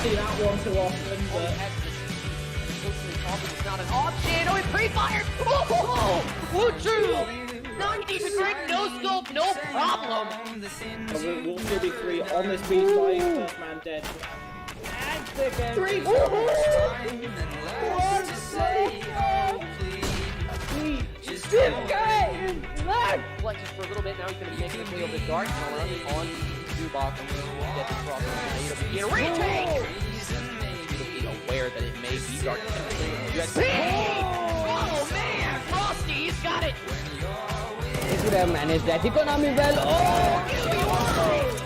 see that one too often, but... It's not an option. Oh, he pre-fired. Oh, Woo True. 90 degree, no scope, no problem. We'll still be 3 on this beat fight. First man dead. And second. 3. What? This guy is nuts. Flexes for a little bit. Now he's going to be making his way over the dark. And around it on Zubok. I'm going to get the cross. Get a retake. Be aware that it may be dark. Oh man, Frosty, he's got it. He could have managed that economy well. Oh,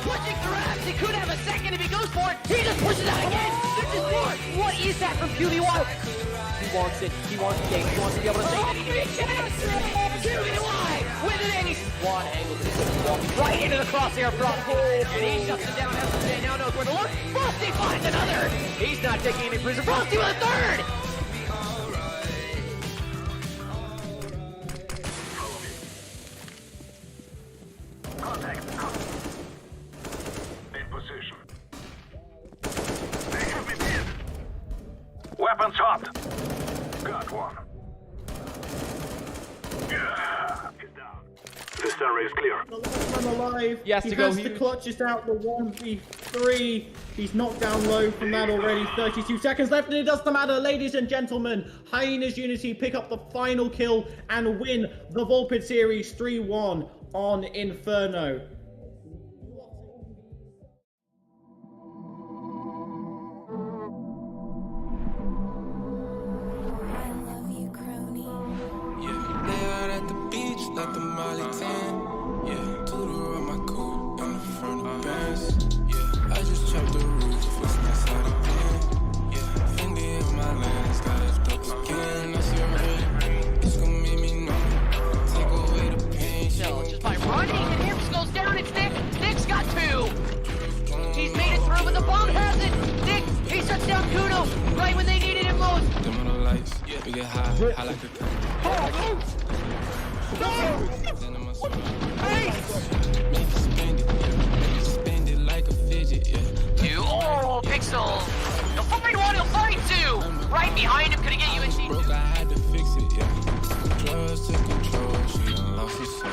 Pushing grabs. He could have a second if he goes for it. He just pushes out again. This is more. What is that from QBY? He wants it. He wants the game. He wants to be able to say that he needs it. QBY with an 80 squad angle. Walking right into the crosshair Frosty. And he shuts it down. SJ now knows where to look. Frosty finds another. He's not taking any prison. Frosty with a third. In position. They have been hit. Weapons hot. Got one. Yeah. He's down. This area is clear. The last man alive. He has to go has huge. to clutch this out the 1v3. He's knocked down low from that already. 32 seconds left, and it doesn't matter, ladies and gentlemen. Hyenas Unity pick up the final kill and win the Volpid Series 3-1 on Inferno. Like the Molly 10, yeah. Tutor on my coupe in the front of Benz, yeah. I just chopped the roof, it's inside a pen, yeah. Fendi in my lens, got it dope again. I see red, it's gonna make me numb. Take away the pain. So just by running, and Harb goes down. It's Nick. Nick's got 2. He's made it through, but the bomb has it. Nick, he shuts down Kuno right when they needed him most. Dim on the lights, we get high. I like the color. No! Make it spend it like a fidget, yeah. 2. Oh, Pixel. He'll find 1, he'll find 2. Right behind him, could he get you in seat? Broke, I had to fix it, yeah. Drugs took control, she done lost her soul.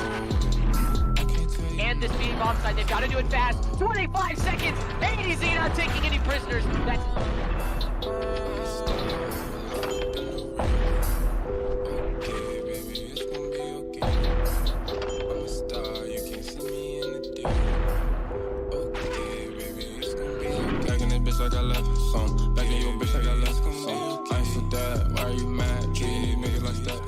And this being offside, they've got to do it fast. 25 seconds. ADZ not taking any prisoners. That's... I got left some. Back in your bitch, I got left some. I ain't so dead. Why are you mad? Treat niggas like that.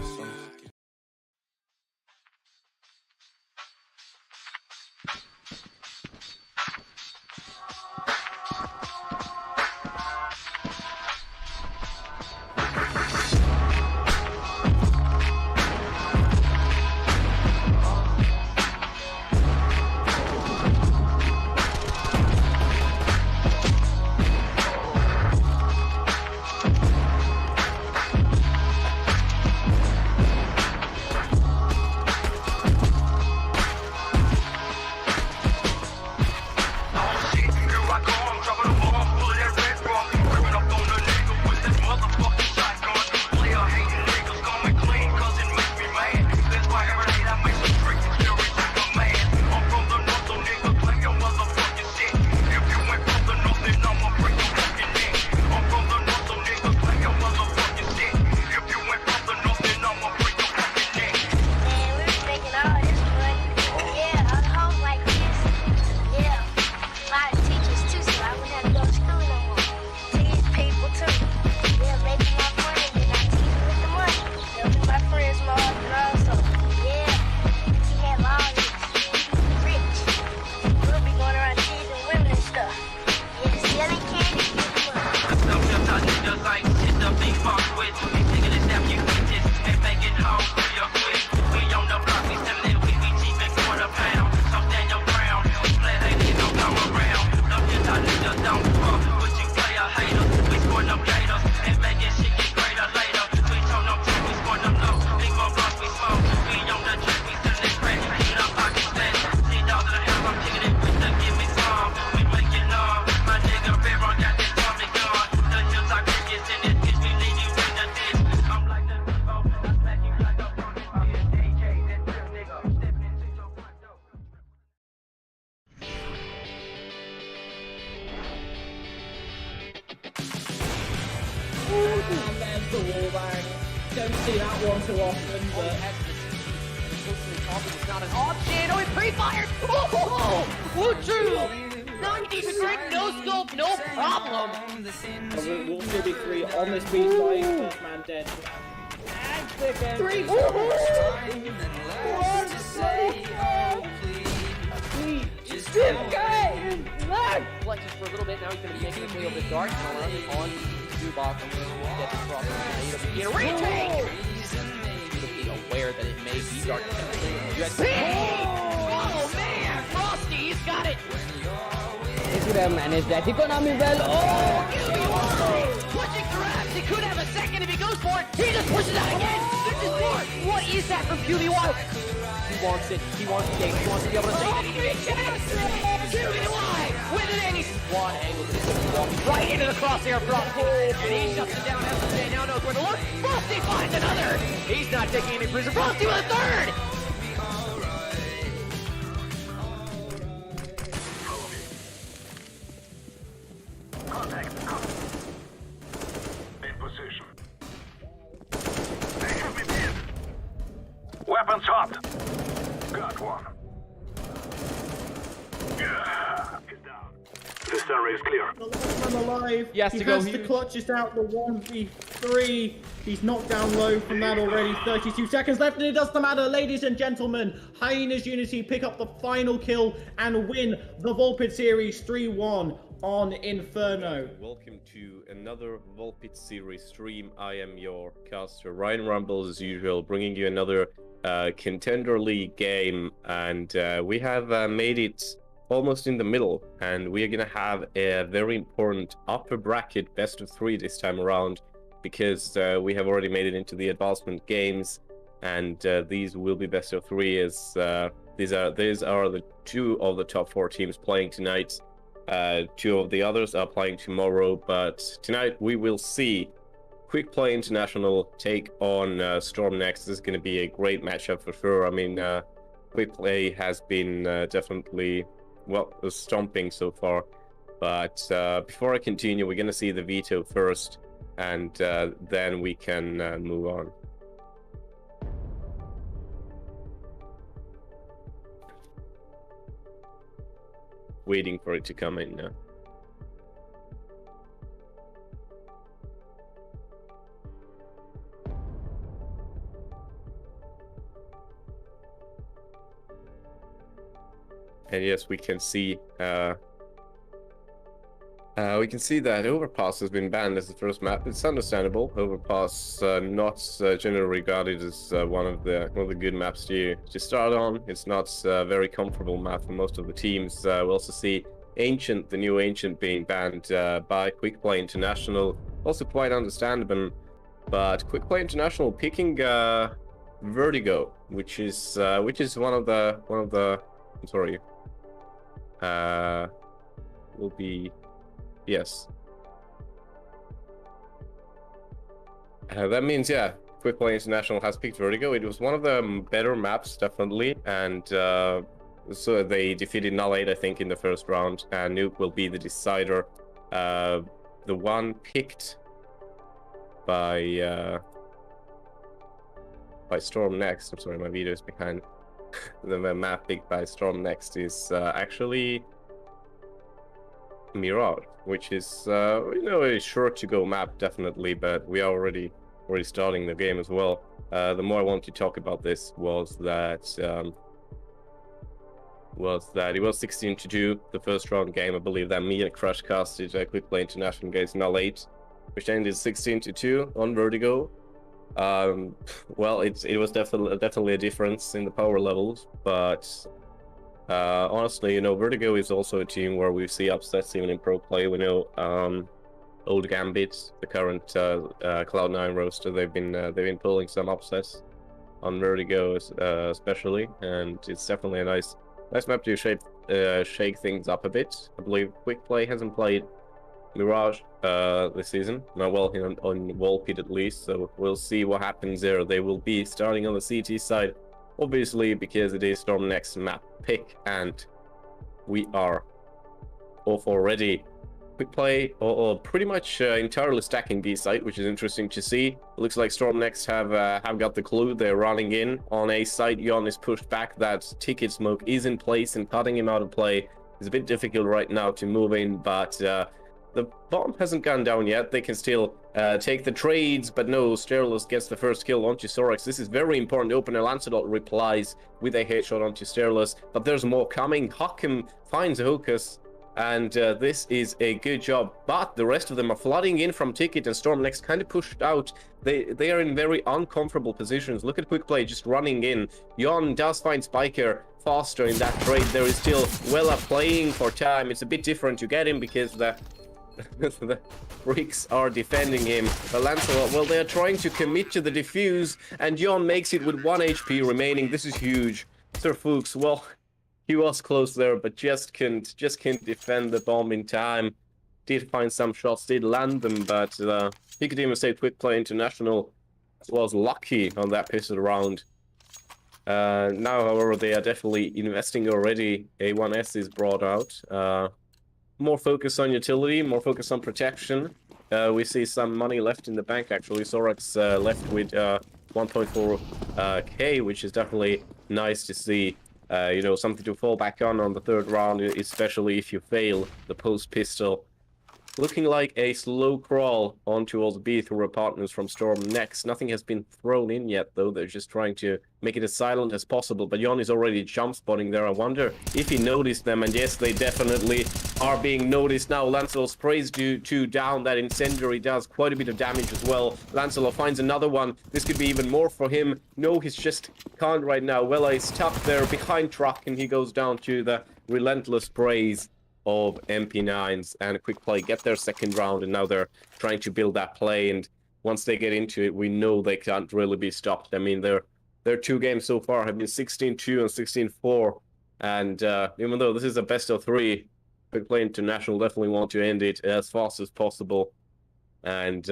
And there's the wallbang. Don't see that one too often, but It's not an option. Oh, it pre-fired. Oh, Woo-choo. 90-degree, no scope, no problem. We'll still be 3 on this beat fight. First man dead. And second. 3. Flexes for a little bit. Now he's going to be making his way over the dark and around it on the box. Get this cross. Get a retake. Be aware that it may be dark. Oh man, Frosty, he's got it. He could have managed that economy well. Oh! Pushing grabs. He could have a second if he goes for it. He just pushes out again. This is more. What is that from QBY? He wants it. He wants the game. He wants to be able to say QBY with an 80 squad angle. This is walking right into the crosshair of Frosty. And he shuts it down. SJ now knows where to look. Frosty finds another. He's not taking any prison. Frosty with a third. In position. They have been hit. Weapons hot. Got one. Yeah. He's down. This area is clear. The last man alive. Yes, he to go has to huge. clutch this out the 1v3. He's knocked down low from that already. 32 seconds left, and it doesn't matter, ladies and gentlemen. Hyenas Unity pick up the final kill and win the Volpid Series 3-1 on Inferno. Welcome to another Volpid Series stream. I am your caster Ryan Rumble, as usual, bringing you another Contender League game, and we have made it almost in the middle, and we are going to have a very important upper bracket best of 3 this time around, because we have already made it into the advancement games, and these will be best of 3 as these are the 2 of the top 4 teams playing tonight. 2 of the others are playing tomorrow, but tonight we will see Quickplay International take on storM next. This is going to be a great matchup for sure. I mean, Quickplay has been definitely, well, stomping so far. But before I continue, we're going to see the veto first, and then we can move on. Waiting for it to come in now. And yes, we can see that Overpass has been banned as the first map. It's understandable. Overpass not generally regarded as one of the good maps to start on. It's not a very comfortable map for most of the teams. We also see Ancient, the new Ancient, being banned by Quickplay International. Also quite understandable, but Quickplay International picking Vertigo, which is one of the I'm sorry. Will be. Yes. That means, yeah, Quickplay International has picked Vertigo. It was one of the better maps, definitely, and so they defeated Null 8, I think, in the first round, and Nuke will be the decider. The one picked by storM next. I'm sorry, my video is behind. The map picked by storM next is actually Mirage, which is a short to go map, definitely, but we are already starting the game as well. The more I want to talk about this was that it was 16-2 the first round game. I believe that me and Crash casted Quickplay International against Null 8, which ended 16-2 on Vertigo. Well, it was definitely a difference in the power levels, but honestly, Vertigo is also a team where we see upsets even in pro play. We know Old Gambit, the current Cloud9 roster, they've been pulling some upsets on Vertigo, especially, and it's definitely a nice map to shake things up a bit. I believe Quickplay hasn't played Mirage this season, well, on Volpid at least, so we'll see what happens there. They will be starting on the CT side, obviously, because it is storM next map pick, and we are off already. Quickplay or pretty much entirely stacking B site, which is interesting to see. It looks like storm next have got the clue. They're running in on A site. Yon is pushed back. That ticket smoke is in place, and cutting him out of play is a bit difficult right now to move in, but the bomb hasn't gone down yet. They can still take the trades, but no, Sterlis gets the first kill onto Sorax. This is very important. Opener Lancelot replies with a headshot onto Sterlis, but there's more coming. Huckham finds Hocus, and this is a good job, but the rest of them are flooding in from Ticket, and Storm next kind of pushed out. They are in very uncomfortable positions. Look at Quickplay just running in. Yon does find Spiker faster in that trade. There is still Wella playing for time. It's a bit different to get him because the freaks are defending him. But Lancelot, well, they're trying to commit to the defuse, and Yon makes it with 1 HP remaining. This is huge. Sir Fuchs, well, he was close there, but just can't defend the bomb in time. Did find some shots, did land them, but he could even say Quickplay International was lucky on that pistol round. Now, however, they are definitely investing already. A1S is brought out. More focus on utility, more focus on protection. We see some money left in the bank, actually. Sorax left with 1.4k, which is definitely nice to see. You know, something to fall back on the third round, especially if you fail the post pistol. Looking like a slow crawl on towards B through our partners from Storm next. Nothing has been thrown in yet, though. They're just trying to make it as silent as possible. But Yon is already jump spotting there. I wonder if he noticed them. And yes, they definitely are being noticed now. Lancelot sprays two down. That incendiary does quite a bit of damage as well. Lancelot finds another one. This could be even more for him. No, he's just can't right now. Wella is stuck there behind truck, and he goes down to the relentless sprays of MP9s, and Quickplay get their second round, and now they're trying to build that play, and once they get into it, we know they can't really be stopped. I mean, their 2 games so far have been 16-2 and 16-4, and even though this is a best of 3, Quickplay International definitely want to end it as fast as possible. And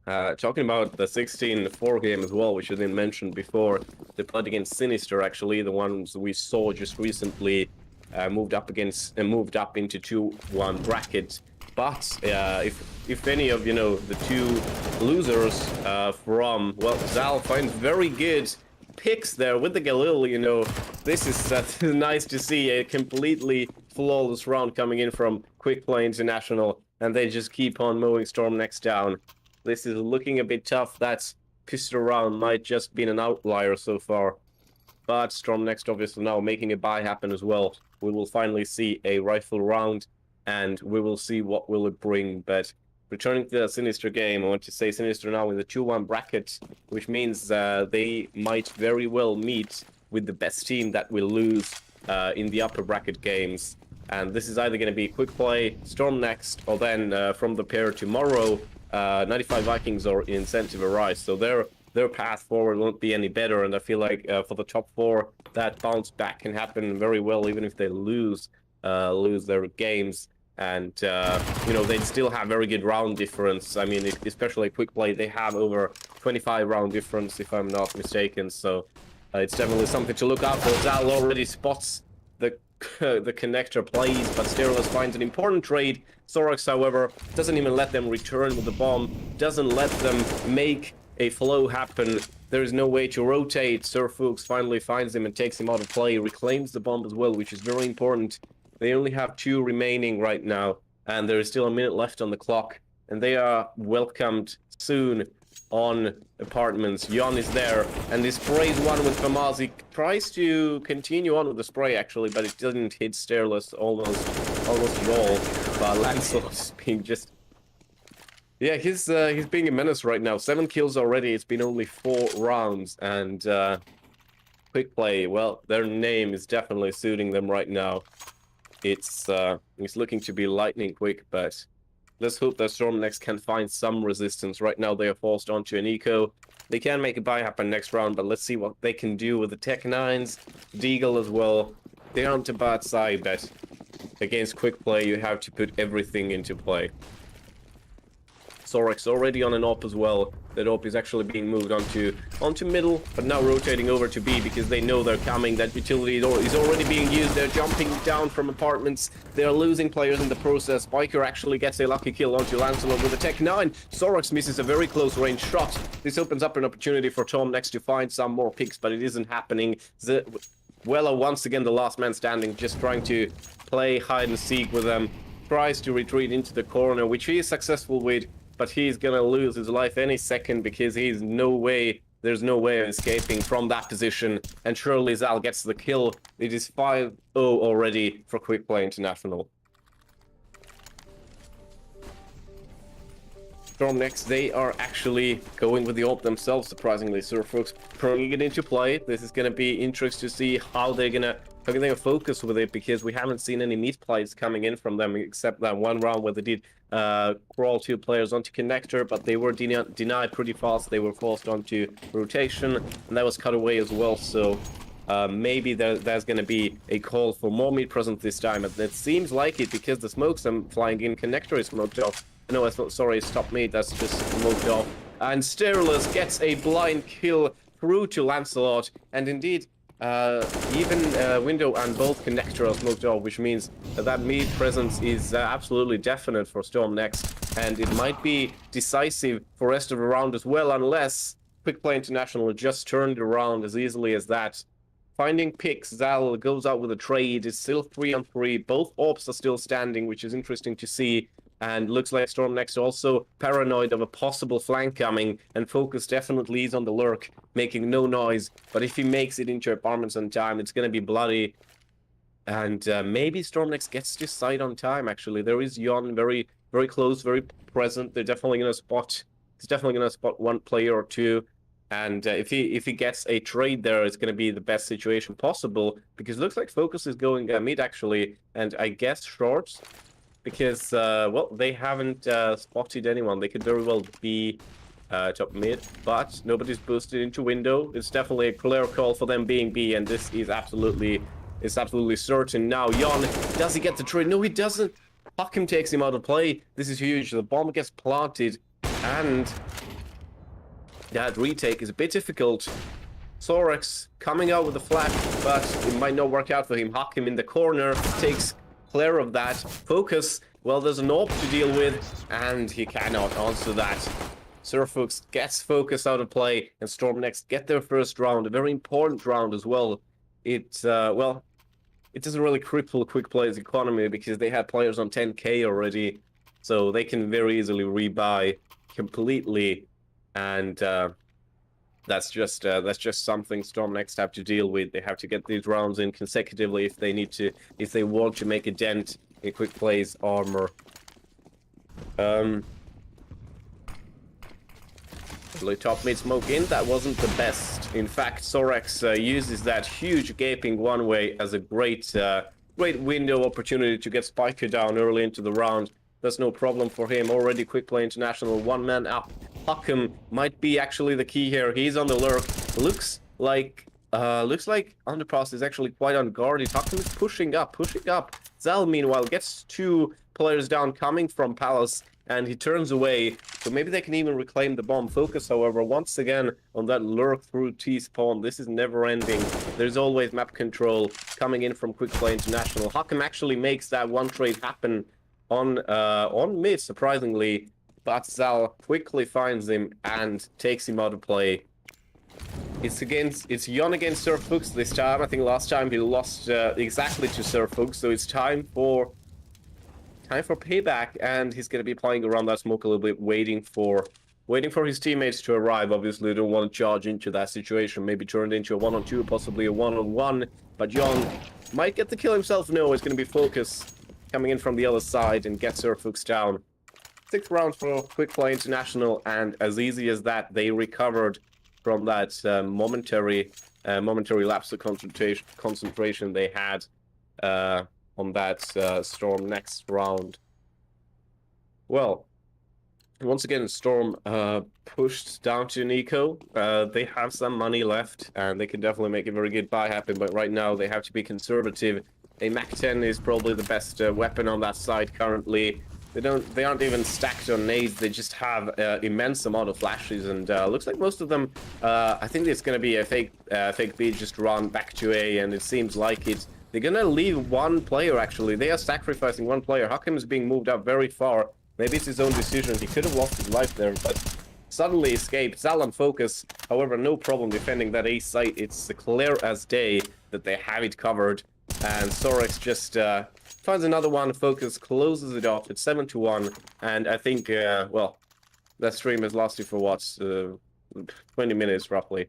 talking about the 16-4 game as well, which I didn't mention before, they played against Sinister, actually, the ones we saw just recently. Moved up into 2-1 bracket, but if any of the 2 losers from, well, Zal finds very good picks there with the Galil. This is nice to see a completely flawless round coming in from Quickplay International, and they just keep on mowing Storm next down. This is looking a bit tough. That pistol round might just been an outlier so far. But Storm next obviously now making a buy happen as well. We will finally see a rifle round, and we will see what will it bring. But returning to the Sinister game, I want to say Sinister now in the 2-1 bracket, which means they might very well meet with the best team that will lose in the upper bracket games. And this is either going to be Quickplay, Storm next, or then from the pair tomorrow, 95 Vikings or Incentive Arise. So their path forward won't be any better, and I feel like for the top 4, that bounce back can happen very well, even if they lose their games. And they'd still have very good round difference. I mean, especially Quickplay, they have over 25 round difference, if I'm not mistaken. So it's definitely something to look out for. Zal already spots the connector plays, but Sterlis finds an important trade. Sorax, however, doesn't even let them return with the bomb, doesn't let them make a flow happen. There is no way to rotate. Sir Fuchs finally finds him and takes him out of play, reclaims the bomb as well, which is very important. They only have 2 remaining right now, and there is still a minute left on the clock, and they are welcomed soon on apartments. Yon is there, and he sprays one with Famaz. He tries to continue on with the spray, actually, but it didn't hit Sterlis almost at all. But Lancelot's being just... Yeah, he's being a menace right now. 7 kills already. It's been only 4 rounds, and Quickplay, well, their name is definitely suiting them right now. It's looking to be lightning quick, but let's hope that Storm next can find some resistance. Right now, they are forced onto an eco. They can make a buy happen next round, but let's see what they can do with the Tech 9s, Deagle as well. They aren't a bad side, but against Quickplay, you have to put everything into play. Sorex already on an AWP as well. That AWP is actually being moved onto middle, but now rotating over to B because they know they're coming. That utility is already being used. They're jumping down from apartments. They're losing players in the process. Spiker actually gets a lucky kill onto Lancelot with a Tech 9. Sorex misses a very close range shot. This opens up an opportunity for Tom next to find some more picks, but it isn't happening. Weller, once again, the last man standing, just trying to play hide and seek with them. Tries to retreat into the corner, which he is successful with, but he's gonna lose his life any second because there's no way of escaping from that position. And surely Zal gets the kill. It is 5-0 already for Quickplay International. Storm next, they are actually going with the AWP themselves, surprisingly. Surfolks bringing it into play. This is going to be interesting to see how they're gonna focus with it, because we haven't seen any mid plays coming in from them except that one round where they did crawl 2 players onto connector, but they were denied pretty fast. They were forced onto rotation, and that was cut away as well. So maybe there's going to be a call for more mid presence this time. It seems like it because the smokes are flying in. Connector is smoked off. No, it's not. Sorry, it's top mid. That's just smoked off. And Sterilus gets a blind kill through to Lancelot, and indeed. Even window and both connector are smoked off, which means that mid presence is absolutely definite for Storm next, and it might be decisive for rest of the round as well, unless Quickplay International just turned around as easily as that. Finding picks, Zal goes out with a trade. It's still 3-on-3. Both AWPs are still standing, which is interesting to see. And looks like Storm next also paranoid of a possible flank coming, and Focus definitely is on the lurk, making no noise. But if he makes it into apartments on time, it's going to be bloody. And maybe Storm next gets this side on time, actually. There is Yon very, very close, very present. They're definitely going to spot. He's definitely going to spot one player or two. And if he gets a trade there, it's going to be the best situation possible, because it looks like Focus is going mid, actually. And I guess shorts. Because, well, they haven't spotted anyone. They could very well be top mid, but nobody's boosted into window. It's definitely a clear call for them being B, and this is absolutely certain. Now, Yon, does he get the trade? No, he doesn't. Hakim takes him out of play. This is huge. The bomb gets planted, and that retake is a bit difficult. Sorex coming out with a flash, but it might not work out for him. Hakim in the corner takes clear of that. Focus, well, there's an AWP to deal with, and he cannot answer that. Surfox gets Focus out of play, and Storm next get their first round, a very important round as well. Well, it doesn't really cripple Quickplay's economy because they had players on 10k already, so they can very easily rebuy completely, and that's just something Storm next have to deal with. They have to get these rounds in consecutively if they want to make a dent in Quickplay's armor. Top mid smoke in, that wasn't the best. In fact, Sorex uses that huge gaping one way as a great window opportunity to get Spiker down early into the round. That's no problem for him. Already Quickplay International, one man up. Hakim might be actually the key here. He's on the lurk. Looks like Underpass is actually quite unguarded. Hakim is pushing up. Zal, meanwhile, gets 2 players down coming from Palace, and he turns away. So maybe they can even reclaim the bomb. Focus, however, once again on that lurk through T-spawn. This is never ending. There's always map control coming in from Quickplay International. Hakim actually makes that one trade happen on mid, surprisingly. But Zal quickly finds him and takes him out of play. It's Yon against Surfox this time. I think last time he lost exactly to Surfox, so it's time for payback, and he's going to be playing around that smoke a little bit, waiting for his teammates to arrive. Obviously, they don't want to charge into that situation. Maybe turn it into a 1-on-2, possibly a 1-on-1. But Yon might get the kill himself. No, it's going to be Focus coming in from the other side and get Surfox down. 6 rounds for Quickplay International, and as easy as that, they recovered from that momentary lapse of concentration they had on that Storm next round. Well, once again, Storm pushed down to Nico. They have some money left, and they can definitely make a very good buy happen, but right now they have to be conservative. A Mac 10 is probably the best weapon on that side currently. They aren't even stacked on nades. They just have immense amount of flashes, and looks like most of them. I think it's gonna be a fake B just run back to A, and it seems like it. They're gonna leave one player actually. They are sacrificing one player. Hakim is being moved up very far. Maybe it's his own decision. He could have lost his life there, but suddenly escaped. Zal on focus, however, no problem defending that A site. It's clear as day that they have it covered, and Sorex just. Finds another one, focus, closes it off. It's 7-1, and I think, well, that stream has lasted for what, 20 minutes roughly.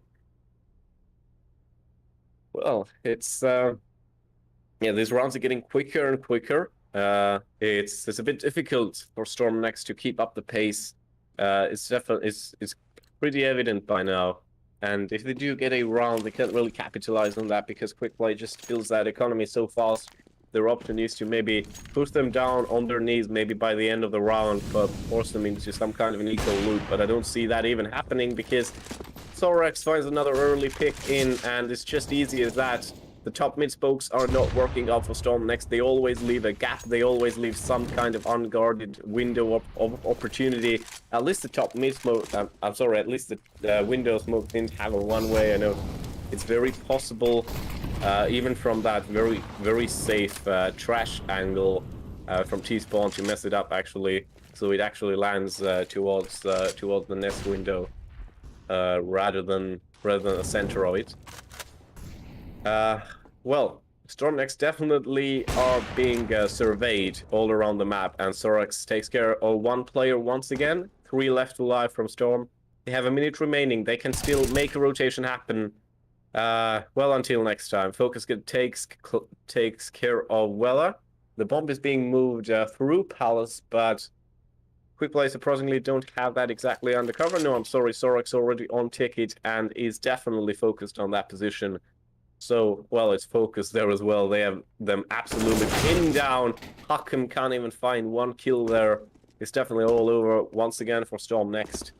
Well, it's yeah, these rounds are getting quicker and quicker. It's a bit difficult for storm next to keep up the pace. It's definitely it's pretty evident by now. And if they do get a round, they can't really capitalize on that because Quickplay just fills that economy so fast. Their option is to maybe push them down on their knees, maybe by the end of the round, but force them into some kind of an equal loop. But I don't see that even happening because Sorex finds another early pick in, and it's just easy as that. The top mid spokes are not working out for Storm next. They always leave a gap. They always leave some kind of unguarded window of opportunity. At least the top mid smoke, I'm sorry, at least the window smoke didn't have a one-way. I know it's very possible. Even from that very safe trash angle from T-spawn to mess it up actually, so it actually lands towards the nest window rather than the center of it. Well, Storm next definitely are being surveyed all around the map, and Sorex takes care of one player once again. 3 left alive from Storm. They have a minute remaining. They can still make a rotation happen. Well, until next time. Focus takes care of Weller. The bomb is being moved through Palace, but Quickplay surprisingly don't have that exactly undercover. No, I'm sorry, Sorex already on ticket and is definitely focused on that position. So, well, it's focused there as well. They have them absolutely pinned down. Hakim can't even find one kill there. It's definitely all over once again for Storm next.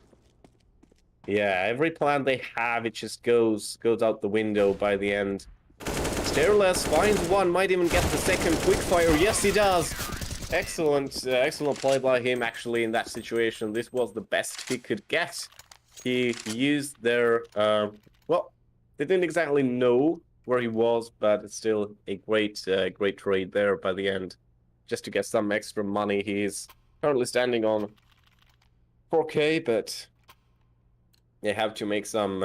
Yeah, every plan they have, it just goes out the window by the end. Stairless finds one, might even get the second quickfire. Yes, he does. Excellent, excellent play by him actually in that situation. This was the best he could get. He used their, well, they didn't exactly know where he was, but it's still a great trade there by the end. Just to get some extra money. He's currently standing on 4K, but they have to make some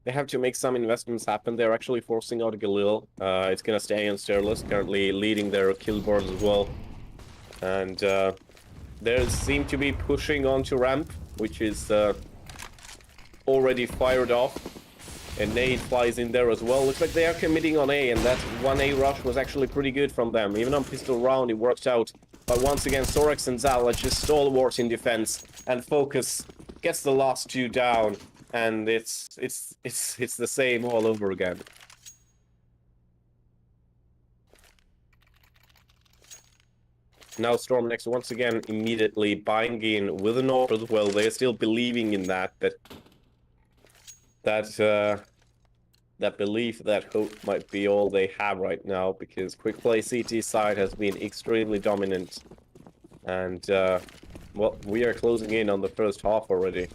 investments happen. They're actually forcing out Galil. It's gonna stay on Stairless, currently leading their kill boards as well. And they seem to be pushing onto ramp, which is already fired off. And nade flies in there as well. Looks like they are committing on A, and that 1A rush was actually pretty good from them. Even on pistol round, it worked out. But once again, Sorex and Zal are just stalwart in defense, and Focus gets the last 2 down, and it's the same all over again. Now Storm next once again immediately buying in with an order as well. They're still believing in that belief, that hope might be all they have right now, because Quickplay CT side has been extremely dominant, and well, we are closing in on the first half already.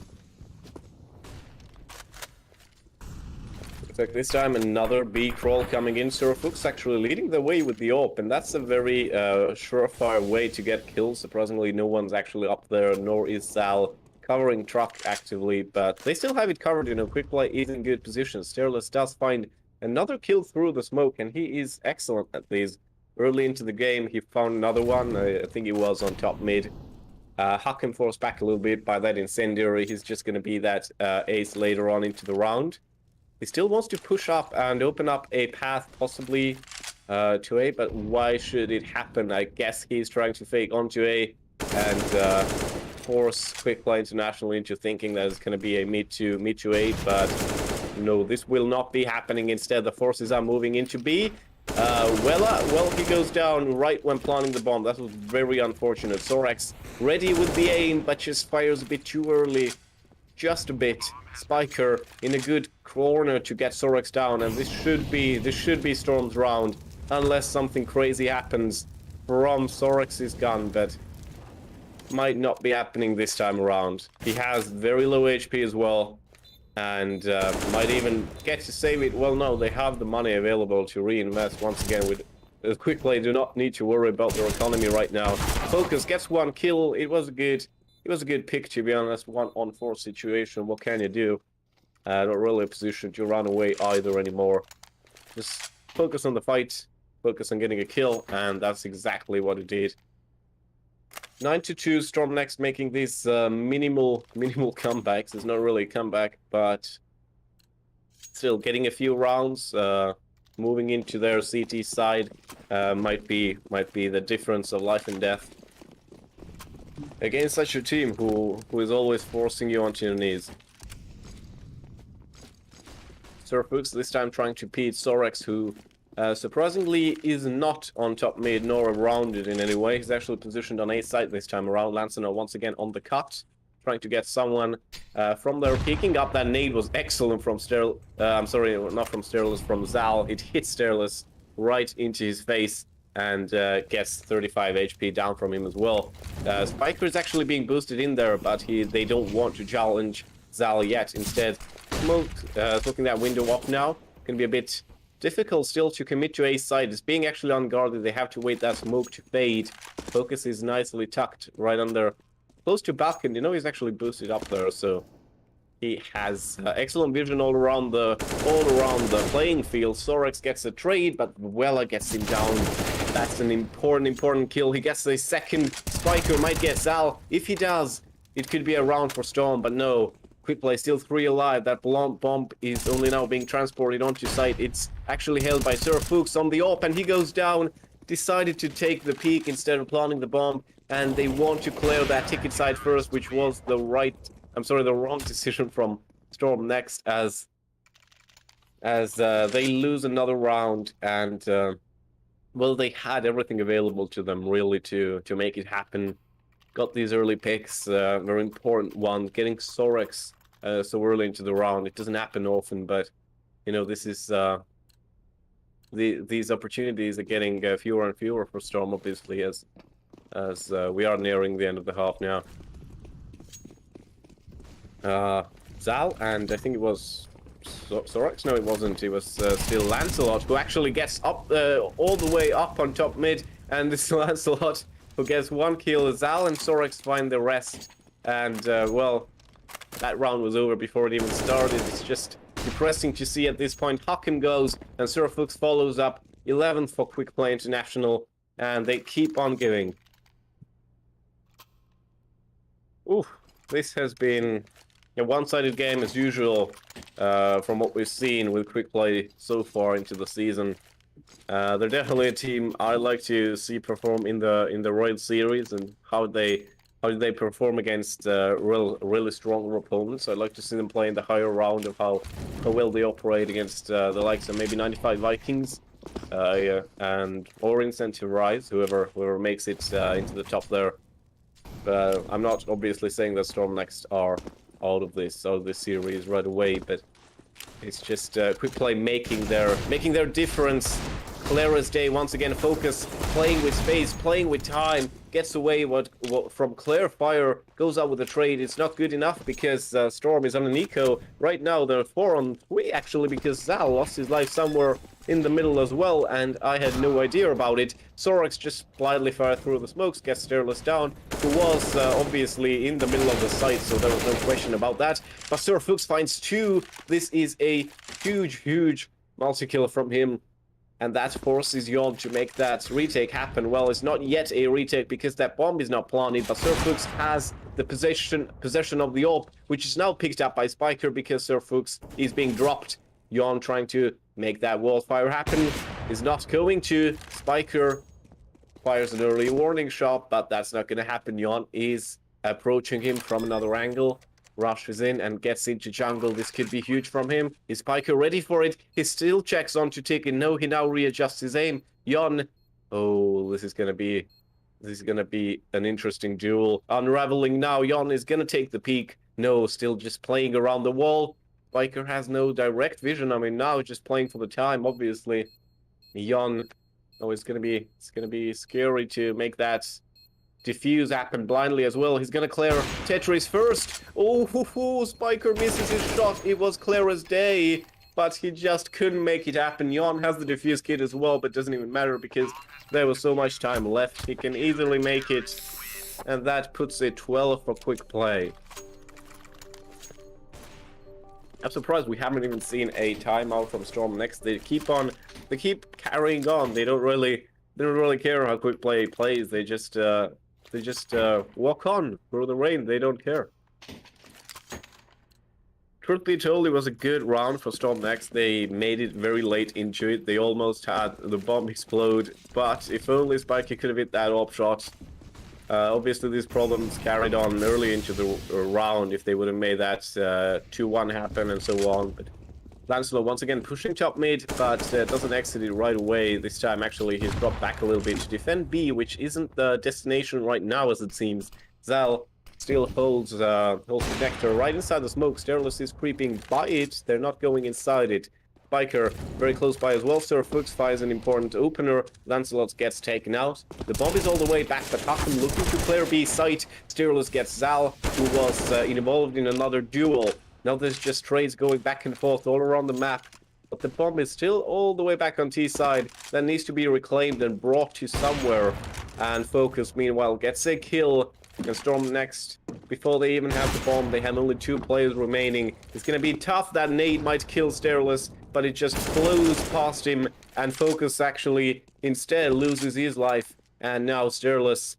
Looks like this time another B crawl coming in. Surfux actually leading the way with the AWP, and that's a very surefire way to get kills. Surprisingly, no one's actually up there, nor is Zal covering truck actively, but they still have it covered. You know, Quickplay is in good position. Stairless does find another kill through the smoke, and he is excellent at these. Early into the game, he found another one. I think he was on top mid. Hakim forced back a little bit by that incendiary. He's just going to be that ace later on into the round. He still wants to push up and open up a path possibly to A, but why should it happen? I guess he's trying to fake onto A and force Quickplay International into thinking that it's going to be a mid to A, but no, this will not be happening. Instead, the forces are moving into B. Well, he goes down right when planting the bomb. That was very unfortunate. Sorex ready with the aim, but just fires a bit too early. Just a bit. Spiker in a good corner to get Sorex down, and this should be Storm's round, unless something crazy happens from Sorex's gun, but might not be happening this time around. He has very low HP as well, and might even get to save it. Well, no, they have the money available to reinvest once again with Quickplay. Do not need to worry about their economy right now. Focus gets one kill. It was a good pick, to be honest. 1-on-4 situation. What can you do? Not really a position to run away either anymore. Just focus on the fight, focus on getting a kill, and that's exactly what it did. 9-2, storM next, making these minimal comebacks. It's not really a comeback, but still getting a few rounds. Moving into their CT side might be the difference of life and death against such a team who is always forcing you onto your knees. Surfux this time trying to beat Sorex, who surprisingly is not on top mid nor around it in any way. He's actually positioned on A side this time around. Lancer once again on the cut, trying to get someone from there. Picking up that nade was excellent from I'm sorry, not from Sterlis, from Zal. It hit Sterlis right into his face and gets 35 HP down from him as well. Spiker is actually being boosted in there, but they don't want to challenge Zal yet. Instead, smoking that window off now. Can be a bit difficult still to commit to A side. It's being actually unguarded. They have to wait that smoke to fade. Focus is nicely tucked right under, close to balcony. You know, he's actually boosted up there, so he has excellent vision all around the playing field. Sorex gets a trade, but Wella gets him down. That's an important kill. He gets a second. Spiker might get Zal. If he does, it could be a round for storM, but no. Quickplay still 3 alive. That bomb is only now being transported onto site. It's actually held by Surfux on the AWP, and he goes down. Decided to take the peak instead of planting the bomb, and they want to clear that ticket side first, which was the wrong decision from storM next, as they lose another round, and well, they had everything available to them really to make it happen. Got these early picks, very important one. Getting Sorex so early into the round, it doesn't happen often, but you know, this is these opportunities are getting fewer and fewer for storM, obviously, as we are nearing the end of the half now. Zal, and I think it was Sorex. No, it wasn't. It was still Lancelot, who actually gets up all the way up on top mid, and this Lancelot who gets 1 kill. Zal and Sorex find the rest, and well, that round was over before it even started. It's just depressing to see at this point. Hakken goes, and Surfux follows up. 11th for Quickplay International, and they keep on giving. Oof, this has been a one-sided game as usual, from what we've seen with Quickplay so far into the season. They're definitely a team I like to see perform in the Royal Series, and how they perform against really stronger opponents. I'd like to see them play in the higher round of how well they operate against the likes of maybe 95 Vikings, or Incentive Rise, whoever makes it into the top there. I'm not obviously saying that storM next are out of this series right away, but it's just Quickplay making their difference clear as day. Once again, Focus playing with space, playing with time, gets away what from clear fire, goes out with a trade. It's not good enough because storM is on an eco. Right now they're 4-on-3 actually, because Zal lost his life somewhere in the middle as well, and I had no idea about it. Sorex just blindly fired through the smokes, gets Sterlis down, who was obviously in the middle of the site, so there was no question about that. But Surfux finds 2. This is a huge multi-kill from him, and that forces Yon to make that retake happen. Well, it's not yet a retake because that bomb is not planted, but Surfux has the possession of the AWP, which is now picked up by Spiker because Surfux is being dropped. Yon trying to make that wall fire happen, is not going to. Spiker fires an early warning shot, but that's not going to happen. Yon is approaching him from another angle, rushes in and gets into jungle. This could be huge from him. Is Spiker ready for it? He still checks on to Tick, and no, he now readjusts his aim. Yon, oh, this is going to be an interesting duel. Unraveling now. Yon is going to take the peak. No, still just playing around the wall. Spiker has no direct vision. I mean, now just playing for the time, obviously. Yon, oh, it's gonna be scary to make that defuse happened blindly as well. He's gonna clear Tetris first. Oh, Spiker misses his shot. It was clear as day, but he just couldn't make it happen. Jan has the defuse kit as well, but doesn't even matter because there was so much time left. He can easily make it, and that puts it 12 for Quickplay. I'm surprised we haven't even seen a timeout from storm next. They keep carrying on. They don't really care how Quickplay plays. They just walk on through the rain. They don't care. Truth be told, it was a good round for storm next. They made it very late into it. They almost had the bomb explode, but if only Spiker could have hit that AWP shot. Obviously, these problems carried on early into the round if they would have made that 2-1 happen and so on. But Lancelot once again pushing top mid, but doesn't exit it right away. This time, actually, he's dropped back a little bit to defend B, which isn't the destination right now, as it seems. Zal still holds the connector right inside the smoke. Sterilus is creeping by it. They're not going inside it. Spiker very close by as well. Sir Fuchs fires an important opener. Lancelot gets taken out. The bomb is all the way back, but Hakan looking to clear B site. Sterilus gets Zal, who was involved in another duel. Now there's just trades going back and forth all around the map. But the bomb is still all the way back on T side. That needs to be reclaimed and brought to somewhere. And Focus, meanwhile, gets a kill. And storm next. Before they even have the bomb, they have only 2 players remaining. It's going to be tough. That nade might kill Sterilus, but it just flows past him, and Focus actually instead loses his life. And now Sterilus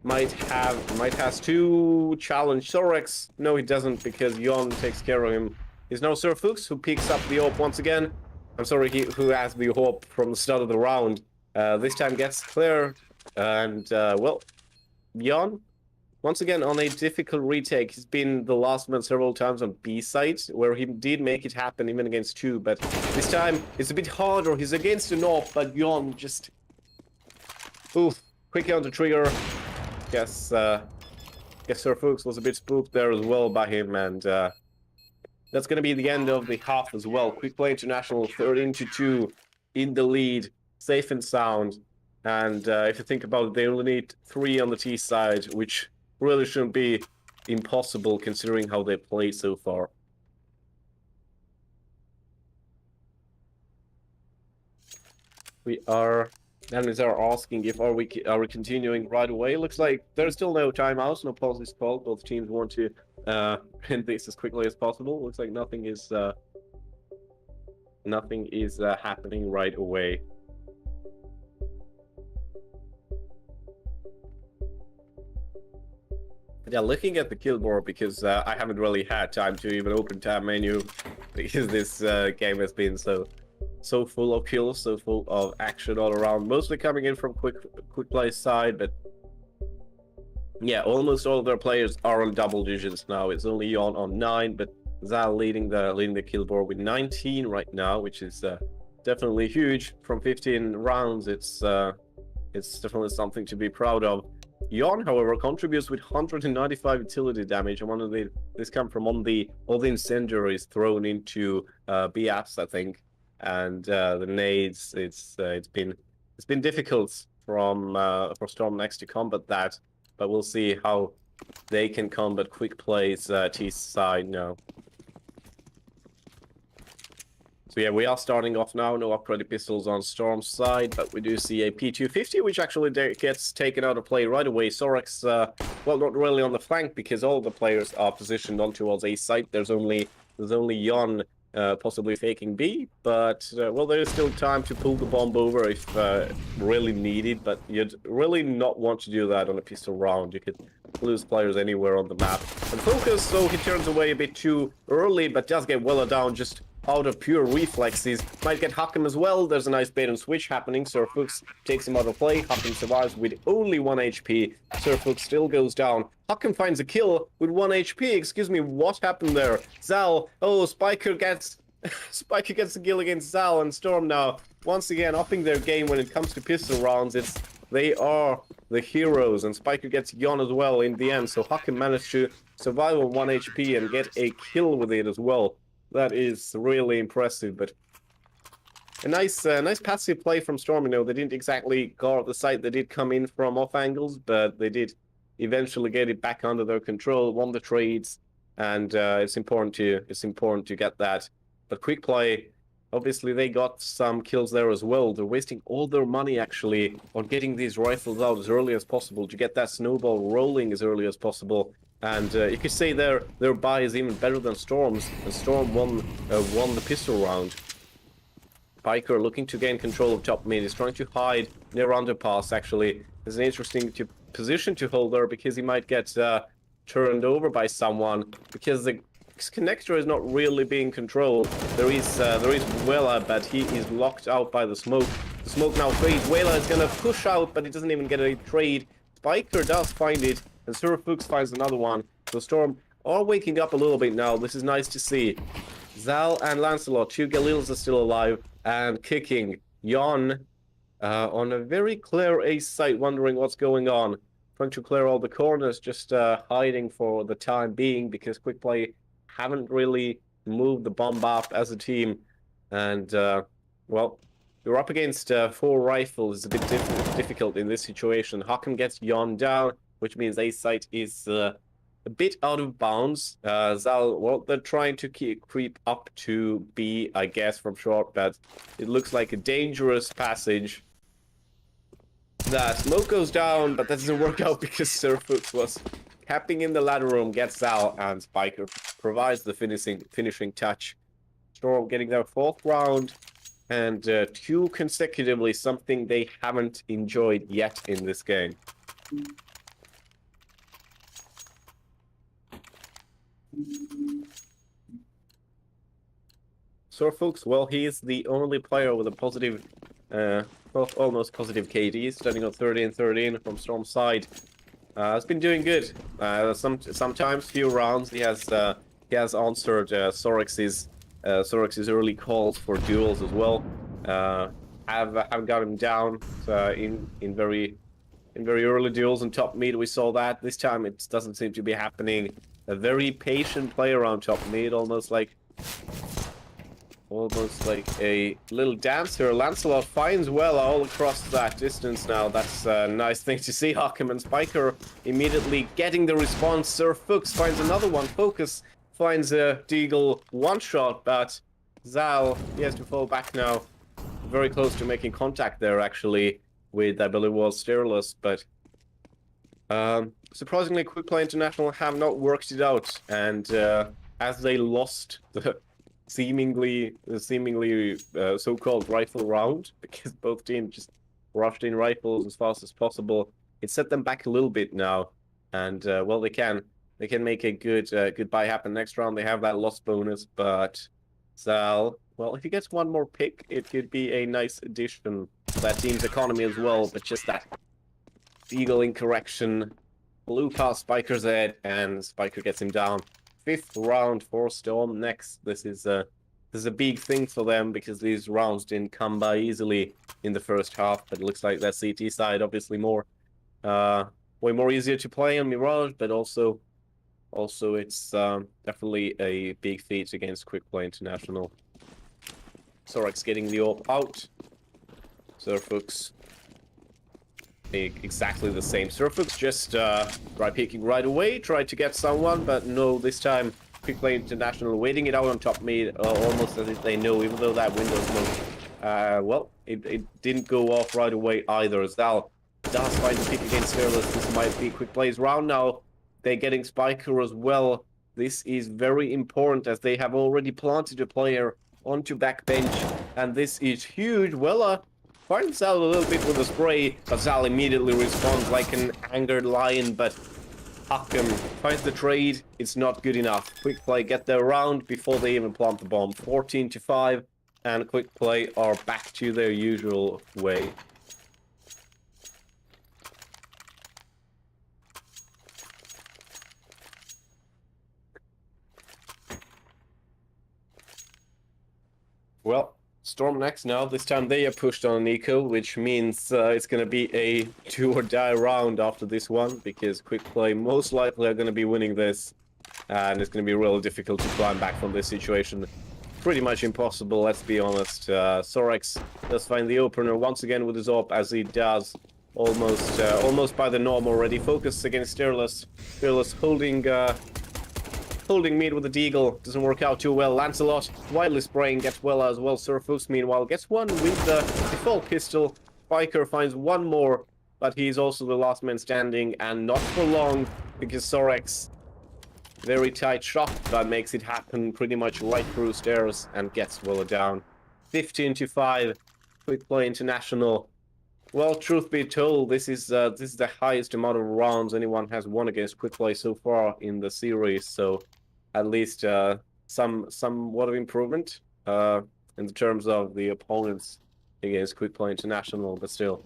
might has to challenge Sorex. No, he doesn't, because Jon takes care of him. It's now Sir Fuchs who picks up the AWP once again. I'm sorry, who has the AWP from the start of the round. This time gets clear, and well, Jon once again on a difficult retake. He's been the last man several times on B site, where he did make it happen even against 2, but this time it's a bit harder. He's against an AWP, but Jon just... Oof, quick on the trigger. Guess Sir Fuchs was a bit spooked there as well by him, and that's going to be the end of the half as well. Quickplay International 13-2 in the lead, safe and sound. And if you think about it, they only need 3 on the T side, which really shouldn't be impossible considering how they played so far. Analysts are asking if are we continuing right away. Looks like there's still no timeouts, no pause is called. Both teams want to end this as quickly as possible. Looks like nothing is happening right away. Yeah, looking at the kill board, because I haven't really had time to even open tab menu, because this game has been so full of kills, so full of action all around, mostly coming in from Quickplay's side, but yeah, almost all of their players are on double digits now. It's only Jon on 9, but Zal leading the kill board with 19 right now, which is definitely huge. From 15 rounds, it's definitely something to be proud of. Jon, however, contributes with 195 utility damage. This come from all the incendiaries thrown into B apps, I think, and the nades. It's been difficult for Storm next to combat that, but we'll see how they can combat Quickplay's T side now. So yeah, we are starting off now. No upgraded pistols on Storm's side, but we do see a P250, which actually gets taken out of play right away. Sorex, well, not really on the flank, because all the players are positioned on towards A site. There's only Jon possibly faking B, but well, there is still time to pull the bomb over if really needed, but you'd really not want to do that on a pistol round. You could lose players anywhere on the map. And Focus, so he turns away a bit too early, but does get Weller down just out of pure reflexes. Might get Hakim as well. There's a nice bait and switch happening. Sir Fuchs takes him out of play. Hakim survives with only 1 HP. Sir Fuchs still goes down. Hakim finds a kill with 1 HP. Excuse me, what happened there? Zal, oh, Spiker gets the kill against Zal, and Storm now once again upping their game when it comes to pistol rounds. They are the heroes, and Spiker gets Jon as well in the end. So Hakim managed to survive on 1 HP and get a kill with it as well. That is really impressive, but a nice passive play from Storm. You know, they didn't exactly guard the site. They did come in from off angles, but they did eventually get it back under their control, won the trades, and it's important to get that. But Quickplay, obviously they got some kills there as well. They're wasting all their money actually on getting these rifles out as early as possible to get that snowball rolling as early as possible. And you could say their buy is even better than storm's. And storm won the pistol round. Spiker looking to gain control of top mid. He's trying to hide near underpass actually. There's an interesting position to hold there because he might get turned over by someone because the connector is not really being controlled. There is Wela, but he is locked out by the smoke. The smoke now fades. Wela is gonna push out, but he doesn't even get a trade. Spiker does find it, and Sir Fuchs finds another one. So Storm are waking up a little bit now. This is nice to see. Zal and Lancelot, 2 Galils are still alive and kicking. Jon on a very clear ace site, wondering what's going on. Trying to clear all the corners, just hiding for the time being because Quickplay haven't really moved the bomb up as a team. And, well, you're up against 4 rifles. It's a bit difficult in this situation. Hakan gets Jon down, which means A site is a bit out of bounds. Zal, well, they're trying to creep up to B, I guess, from short, but it looks like a dangerous passage. That smoke goes down, but that doesn't work out because Sir Fuchs was capping in the ladder room, gets Zal, and Spiker provides the finishing touch. Storm getting their 4th round, and 2 consecutively, something they haven't enjoyed yet in this game. Sir Fuchs, well, he is the only player with a positive, well, almost positive KD, starting on 13-13 from Storm's side. Has been doing good. Sometimes few rounds he has answered Sorex's early calls for duels as well. Have got him down in very early duels in top mid. We saw that. This time it doesn't seem to be happening. A very patient player on top mid, almost like a little dancer. Lancelot finds Wela all across that distance now. That's a nice thing to see. Hakan and Spiker immediately getting the response. Sir Fuchs finds another one. Focus finds a Deagle one-shot, but Zal, he has to fall back now. Very close to making contact there, actually, with, I believe it was Sterilus, but surprisingly, Quickplay International have not worked it out, and as they lost the seemingly so-called rifle round, because both teams just rushed in rifles as fast as possible, it set them back a little bit now, and well, they can make a good buy happen next round. They have that loss bonus, but Zal, well, if he gets one more pick, it could be a nice addition to that team's economy as well. But just that Eagle incorrection, blue past Spiker's head, and Spiker gets him down. 5th round for Storm next. This is a big thing for them because these rounds didn't come by easily in the first half. But it looks like that CT side obviously way more easier to play on Mirage, but also it's definitely a big feat against Quickplay International. Sorex getting the AWP out. Sir Fuchs exactly the same. Sir Fuchs just try peeking right away, tried to get someone, but no, this time Quickplay International waiting it out on top mid, almost as if they know, even though that window smoke. Well, it didn't go off right away either. Zal does find the pick against Fearless. This might be Quickplay's round now. They're getting Spiker as well. This is very important as they have already planted a player onto backbench, and this is huge. Wela finds out a little bit with a spray, but Zal immediately responds like an angered lion, but Hakan finds the trade. It's not good enough. Quickplay get their round before they even plant the bomb. 14-5, and Quickplay are back to their usual way. Well, Storm next now. This time they are pushed on Nico, which means it's going to be a do-or-die round after this one, because Quickplay most likely are going to be winning this, and it's going to be really difficult to climb back from this situation. Pretty much impossible, let's be honest. Sorex does find the opener once again with his AWP, as he does almost by the norm already. Focus against Sterilus. Sterilus holding mid with the Deagle. Doesn't work out too well. Lancelot wildly spraying, gets well as well. Surfus meanwhile gets one with the default pistol. Spiker finds one more, but he's also the last man standing, and not for long, because Sorex, very tight shot that makes it happen pretty much right through stairs and gets well down. 15-5. Quickplay International. Well, truth be told, this is the highest amount of rounds anyone has won against Quickplay so far in the series. So, at least somewhat of improvement in terms of the opponents against Quickplay International, but still.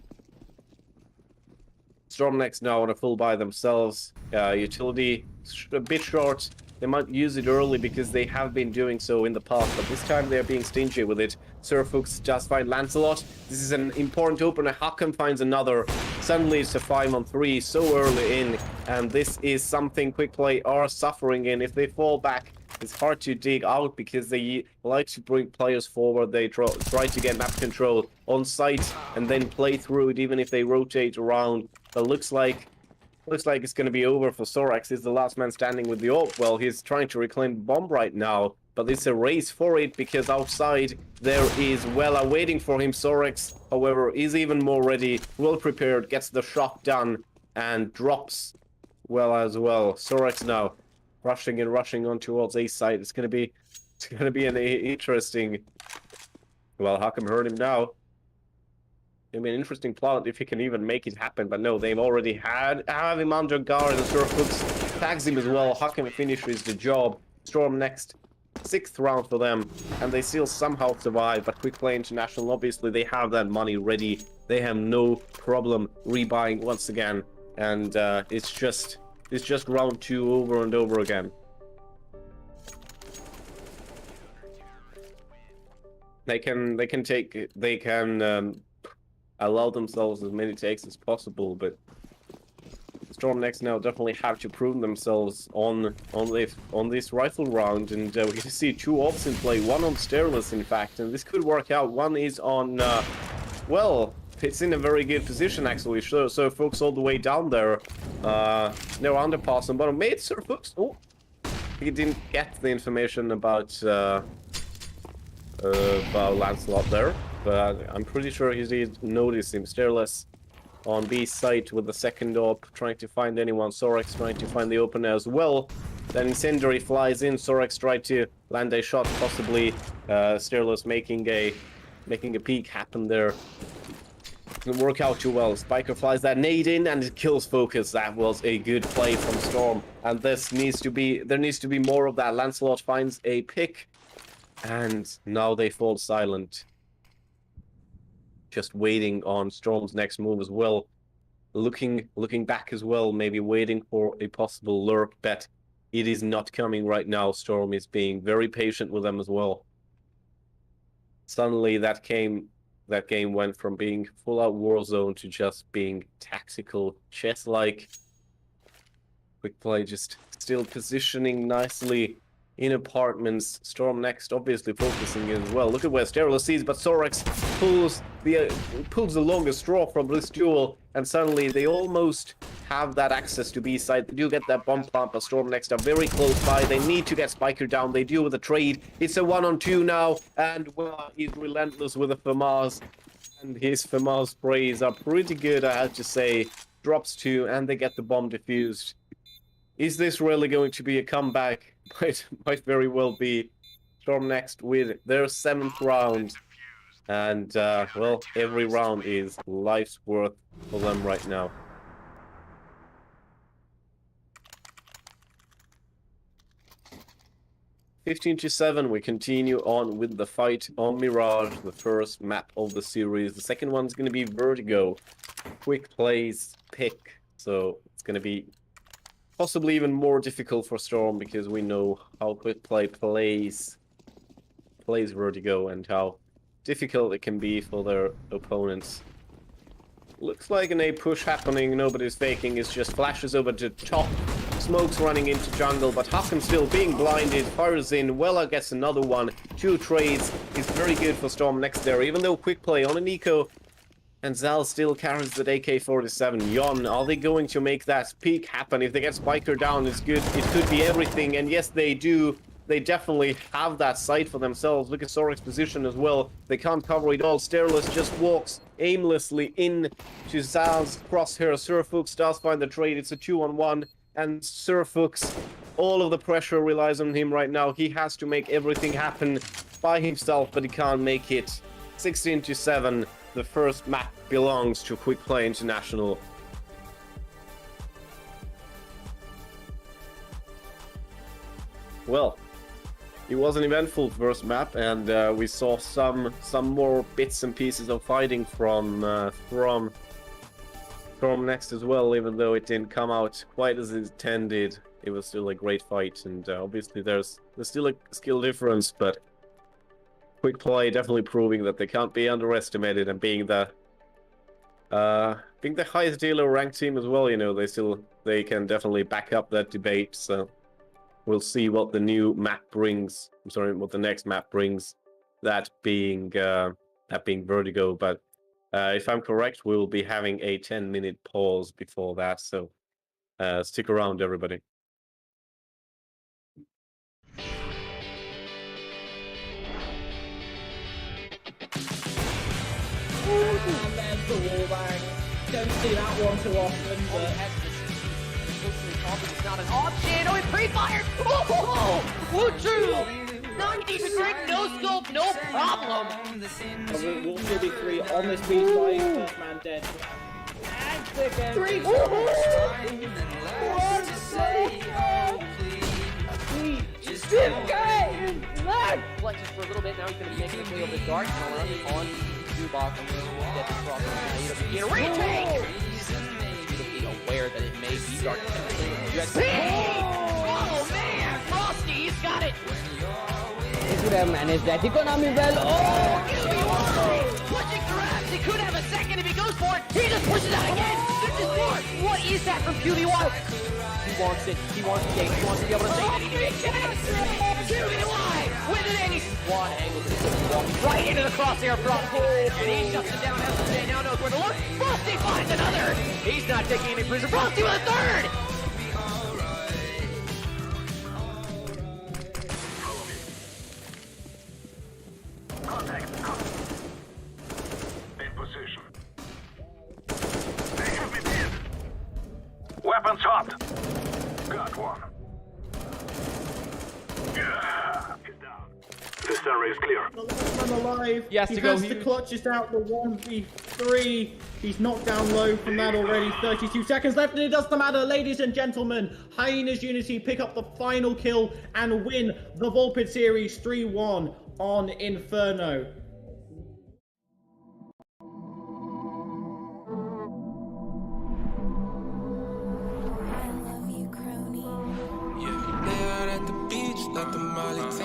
storm next now on a full by themselves. Utility a bit short. They might use it early because they have been doing so in the past, but this time they're being stingy with it. Surfux just find Lancelot. This is an important opener. Hakan finds another. Suddenly it's a 5-on-3 so early in, and this is something Quickplay are suffering in. If they fall back, it's hard to dig out because they like to bring players forward. They try to get map control on site and then play through it even if they rotate around. But looks like it's going to be over for Sorex. He's the last man standing with the AWP. Well, he's trying to reclaim the bomb right now, but it's a race for it because outside there is Wella waiting for him. Sorex, however, is even more ready, well prepared, gets the shot done, and drops well as well. Sorex now rushing on towards A side. It's going to be an interesting. Well, Hakan heard him now. It'll be an interesting plot if he can even make it happen, but no, they've already have him under guard, and Surfux tags him as well. Hakan finishes the job. storm next, 6th round for them, and they still somehow survive. But Quickplay International, obviously, they have that money ready. They have no problem rebuying once again, and it's just round 2 over and over again. They can allow themselves as many takes as possible, but storm next now definitely have to prove themselves on this rifle round, and we can see 2 ops in play, one on Sterilus in fact, and this could work out. One is on well, it's in a very good position actually. So folks all the way down there, no underpass on bottom. Made Surfux. Oh, he didn't get the information about Lancelot there, but I'm pretty sure he did notice him. Sterilus on B site with the second op, trying to find anyone. Sorex trying to find the opener as well. Then Incendiary flies in. Sorex tried to land a shot, possibly. Sterilus making a peek happen there. Didn't work out too well. Spiker flies that nade in and it kills Focus. That was a good play from Storm, and there needs to be more of that. Lancelot finds a pick, and now they fall silent. Just waiting on Storm's next move as well. Looking back as well, maybe waiting for a possible lurk, but it is not coming right now. Storm is being very patient with them as well. Suddenly that game went from being full-out Warzone to just being tactical, chess-like. Quickplay just still positioning nicely in apartments. Storm next, obviously focusing as well. Look at where Sterilus is, but Sorex pulls the longest straw from this duel, and suddenly they almost have that access to B side. They do get that bomb plant, but Storm next are very close by. They need to get Spiker down. They do with a trade. It's a 1-on-2 now, and well, he's relentless with a FAMAS, and his FAMAS sprays are pretty good, I have to say. Drops 2, and they get the bomb defused. Is this really going to be a comeback? Might very well be. Storm next with their 7th round, and well, every round is life's worth for them right now. (15-7). We continue on with the fight on Mirage, the first map of the series. The second one's going to be Vertigo. Quickplay's pick, so it's going to be possibly even more difficult for Storm because we know how Quickplay plays Vertigo and how difficult it can be for their opponents. Looks like an A push happening. Nobody's faking. It's just flashes over to top. Smoke's running into jungle, but Hakan still being blinded. Fires in. Wella gets another one. 2 trades is very good for Storm next there. Even though Quickplay on an eco And Zal still carries that AK-47. Yon, are they going to make that peak happen? If they get Spiker down, it's good. It could be everything. And yes, they do. They definitely have that sight for themselves. Look at Sorek's position as well. They can't cover it all. Stairless just walks aimlessly in to Zal's crosshair. Surfux does find the trade. It's a 2-on-1. And Surfux, all of the pressure relies on him right now. He has to make everything happen by himself, but he can't make it. 16-7. The first map belongs to Quickplay International. Well, it was an eventful first map, and we saw some more bits and pieces of fighting from next as well. Even though it didn't come out quite as intended, it was still a great fight, and obviously there's still a skill difference, but Quickplay definitely proving that they can't be underestimated, and being the highest dealer ranked team as well, you know, they can definitely back up that debate. So we'll see what the new map brings. I'm sorry, what the next map brings. That being Vertigo, but if I'm correct, we will be having a 10-minute pause before that. So stick around, everybody. And there's the wallbang. Don't see that one too often, but It's not an option. Oh, it pre-fired. Oh, Woo-choo. 90%, no scope, no problem. we'll still be 3 on this beach fight. First man dead. And second. 3. Flexes for a little bit. Now he's going to be making his way over the dark. On box. Get the cross. Get a retake. Be aware that it may be dark. Oh man, Frosty's got it. He could have managed that economy well. Oh, pushing grabs. He could have a second if he goes for it. He just pushes out again. This is more. What is that from QBY? He wants it. He wants the game. He wants to be able to say QBY with an ace. One angle. Right into the crosshair from and he shuts it down. Has to say now knows where to look. Frosty finds another. He's not taking any prisoners. Frosty with a third. Contact. In position. They have me pinned. Weapons hot. Got one. Yeah. He's down. This area is clear. The last man alive. He has to clutch this out. The 1v3. He's knocked down low from that already. 32 seconds left, and it doesn't matter, ladies and gentlemen. Hyenas Unity pick up the final kill and win the Volpid Series 3-1 on Inferno. Like the Molly 10,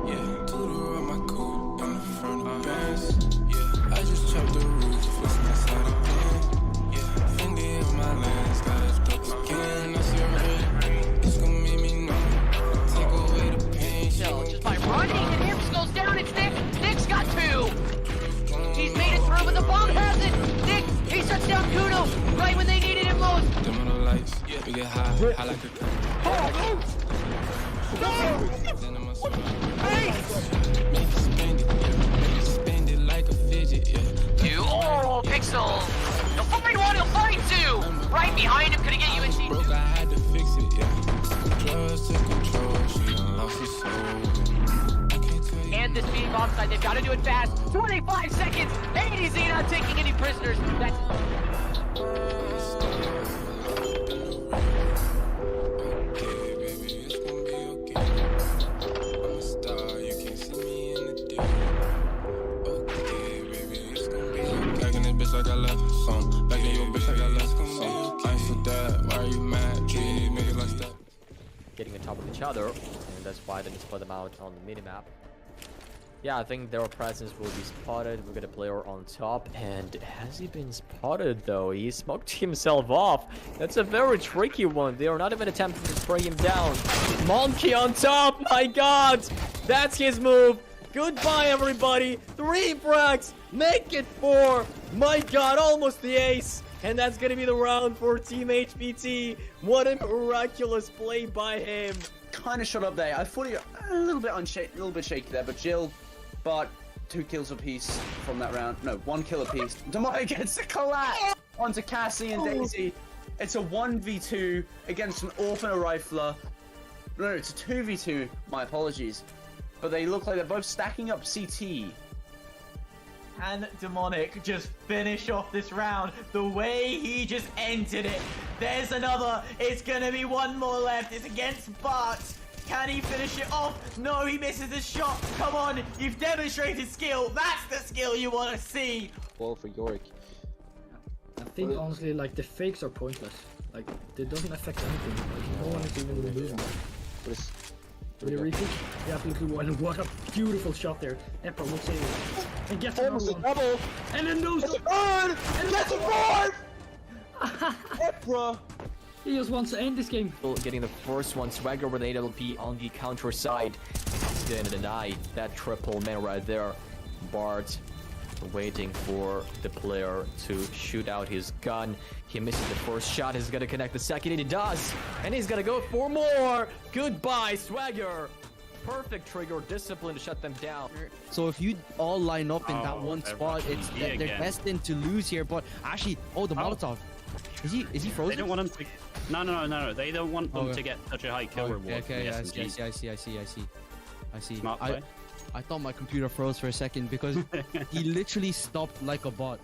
yeah. Tutor on my coupe in the front of Benz, yeah. I just chopped the roof, it's inside a pen, yeah. Fendi in my lens, got us stuck again. That's your red, it's gonna make me know. Take away the pain. So just by running, and Harb goes down. It's Nick. Nick's got 2. He's made it through, but the bomb has it. Nick, he shuts down Kuno right when they needed him most. Dim on the lights, we get high like a spend it like a fidget, yeah. 2. Oh, Pixel. He'll find 1, he'll find 2. Right behind him, could he get you in team? Broke, I had to fix it, yeah. Drugs took control, she done lost her soul. And this being offside, they've got to do it fast. 25 seconds. ADZ not taking any prisoners. That's... Like I left some. Back in your bitch, like I left some. I ain't for that. Why are you mad? Kid, make it like that. Getting on top of each other, and that's why they split them out on the minimap. Yeah, I think their presence will be spotted. We've got a player on top, and has he been spotted though? He smoked himself off. That's a very tricky one. They are not even attempting to spray him down. Monkey on top, my god! That's his move! Goodbye, everybody. 3 frags. Make it 4. My God, almost the ace. And that's going to be the round for Team HBT. What a miraculous play by him. Kind of shot up there. I thought he a little bit shaky there, but Jill, but 2 kills apiece from that round. No, 1 kill apiece. Demonic gets a collapse onto Cassie and Daisy. It's a 1v2 against an orphan rifler. No, it's a 2v2. My apologies. But they look like they're both stacking up CT. Can Demonic just finish off this round the way he just entered it? There's another. It's gonna be 1 more left. It's against Bart. Can he finish it off? No, he misses the shot. Come on, you've demonstrated skill. That's the skill you want to see. Ball for Yorick. I think honestly, like the fakes are pointless. Like it doesn't affect anything. Like no one is even moving. With a retake? Yeah, absolutely. What a beautiful shot there. Epra will save it. And gets another one. Double. And then those. That's a third. And that's a fourth. Epra. He just wants to end this game. Getting the first one. Swagger with AWP on the counter side. He's gonna deny that triple man right there. Bart waiting for the player to shoot out his gun. He misses the first shot. He's gonna connect the second, and he does. And he's gonna go for more. Goodbye, Swagger. Perfect trigger discipline to shut them down. So if you all line up in that one spot, it's they're destined to lose here. But actually, the Molotov. Is he frozen? They don't want him to. No. They don't want them to get such a high kill reward. Okay, I see. Smart play. I thought my computer froze for a second because he literally stopped like a bot.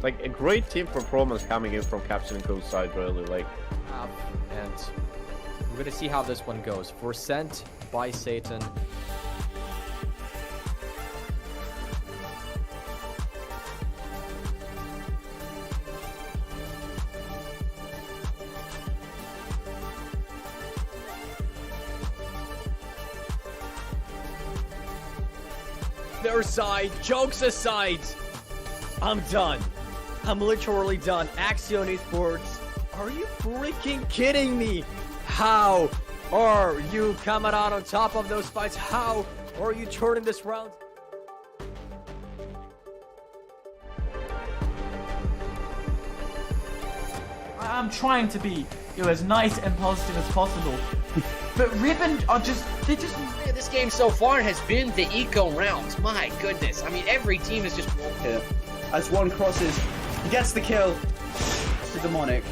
like a great team performance coming in from Captain and Co side, really. Like, and we're gonna see how this one goes. We're sent by Satan. Their side, jokes aside, I'm done. I'm literally done. Axion Esports, are you freaking kidding me? How are you coming out on top of those fights? How are you turning this round? I'm trying to be, as nice and positive as possible. But Ribbon are they're just... This game so far has been the eco rounds. My goodness. I mean, every team is just... Here. As one crosses, he gets the kill. It's the Demonic.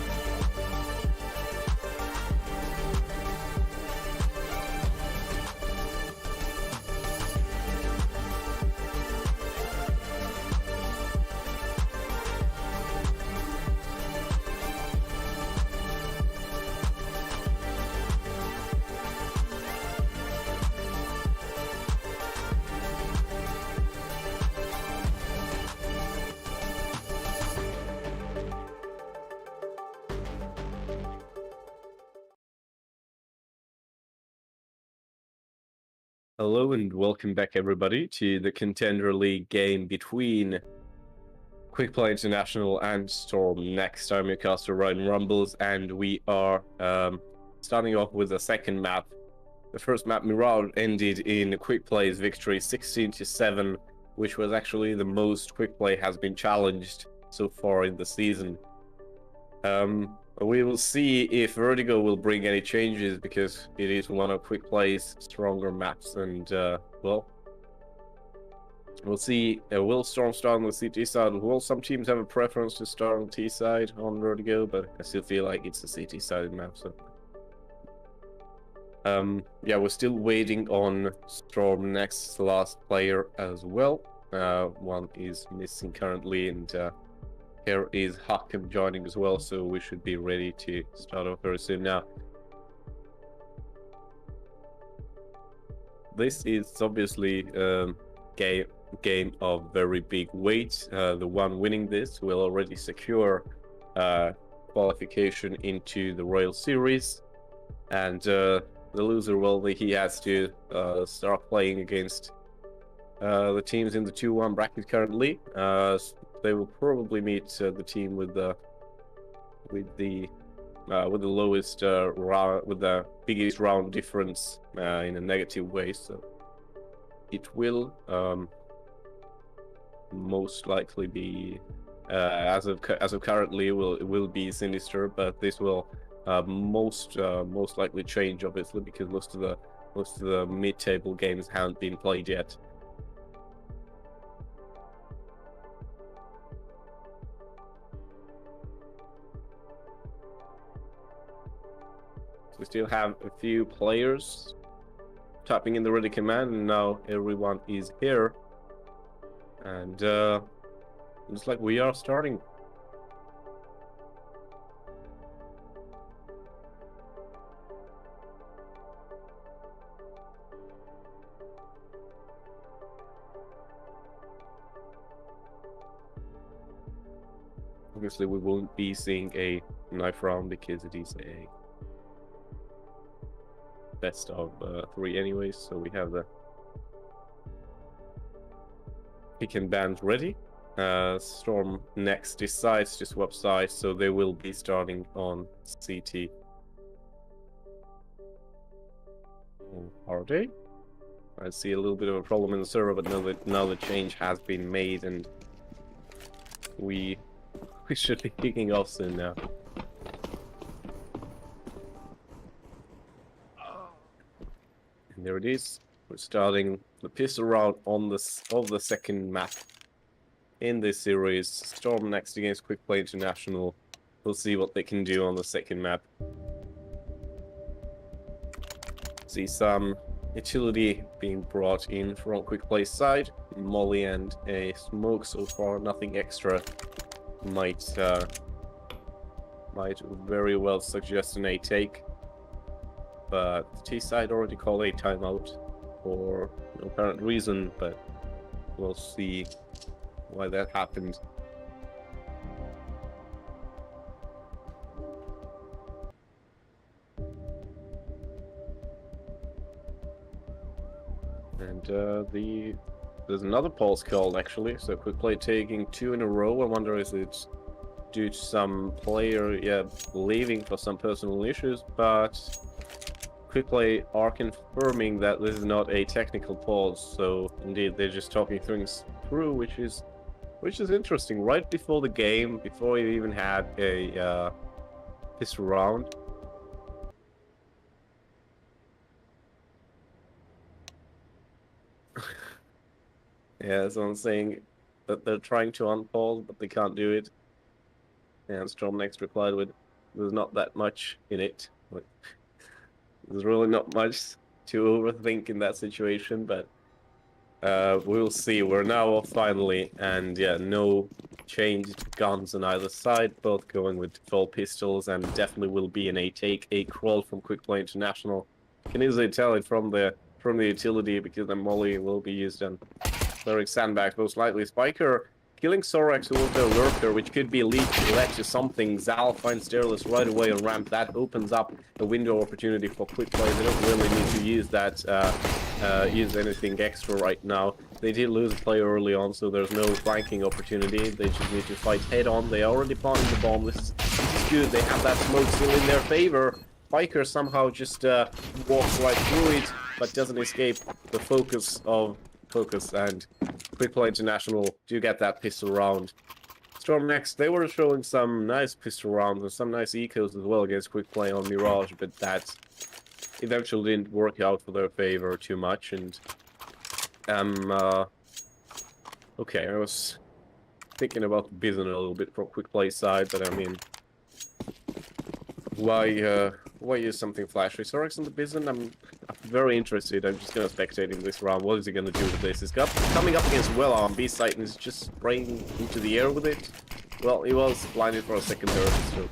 hello and welcome back, everybody, to the Contender League game between Quickplay International and storM. Next, I'm your caster Ryan Rumbles, and we are starting off with the second map. The first map, Mirage, ended in Quickplay's victory 16-7, which was actually the most Quickplay has been challenged so far in the season. We will see if Vertigo will bring any changes, because it is one of Quickplay's stronger maps, and well, we'll see. Will storM start on the CT side? Will some teams have a preference to start on T side on Vertigo, but I still feel like it's a CT sided map, so yeah, we're still waiting on storM next last player as well. One is missing currently, and here is Hakim joining as well, so we should be ready to start off very soon now. This is obviously a game of very big weight. The one winning this will already secure qualification into the Royal Series, and the loser, well, he has to start playing against the teams in the 2-1 bracket currently. They will probably meet the team with the lowest round, with the biggest round difference in a negative way. So it will most likely be as of currently it will be Sinister, but this will most likely change, obviously, because most of the mid-table games haven't been played yet. We still have a few players tapping in the ready command, and now everyone is here, and looks like we are starting. Obviously, we won't be seeing a knife round because it is a best of 3 anyways, so we have the pick and bans ready. storM next decides to swap sides, so they will be starting on CT. Are they? I see a little bit of a problem in the server, but now the change has been made, and we should be kicking off soon now. And there it is. We're starting the pistol round on the second map in this series. storM next against Quickplay International. We'll see what they can do on the second map. See some utility being brought in from Quickplay's side. Molly and a smoke so far, nothing extra might very well suggest an A take. But the T side already called a timeout for no apparent reason, but we'll see why that happened. And there's another pulse called actually, so Quickplay taking 2 in a row. I wonder if it's due to some player leaving for some personal issues, but Quickplay are confirming that this is not a technical pause, so indeed they're just talking things through, which is interesting. Right before the game, before you even had a pistol round. Yeah, so I'm saying that they're trying to unpause, but they can't do it. And storm next replied with, "There's not that much in it." Like, there's really not much to overthink in that situation, but we'll see. We're now off finally, and yeah, no changed guns on either side, both going with full pistols, and definitely will be an A crawl from Quickplay International. Can easily tell it from the utility, because the molly will be used on clearing sandbags, most likely. Spiker killing Sorax, who was their lurker, which could be led to something. Zal finds Stairless right away on ramp. That opens up a window opportunity for Quickplay. They don't really need to use that, use anything extra right now. They did lose a player early on, so there's no flanking opportunity. They just need to fight head on. They already planted the bomb. This is good. They have that smoke still in their favor. Spiker somehow just walks right through it, but doesn't escape the focus, and Quickplay International do get that pistol round. storm next, they were showing some nice pistol rounds and some nice ecos as well against Quickplay on Mirage, but that eventually didn't work out for their favor too much. And okay, I was thinking about Bison a little bit from Quickplay side, but I mean, why use something flashy? Sorax on the Bison, I'm very interested. I'm just gonna spectate him this round. What is he gonna do with this? He's coming up against well on B site and is just spraying into the air with it. Well, he was blinded for a second there. So,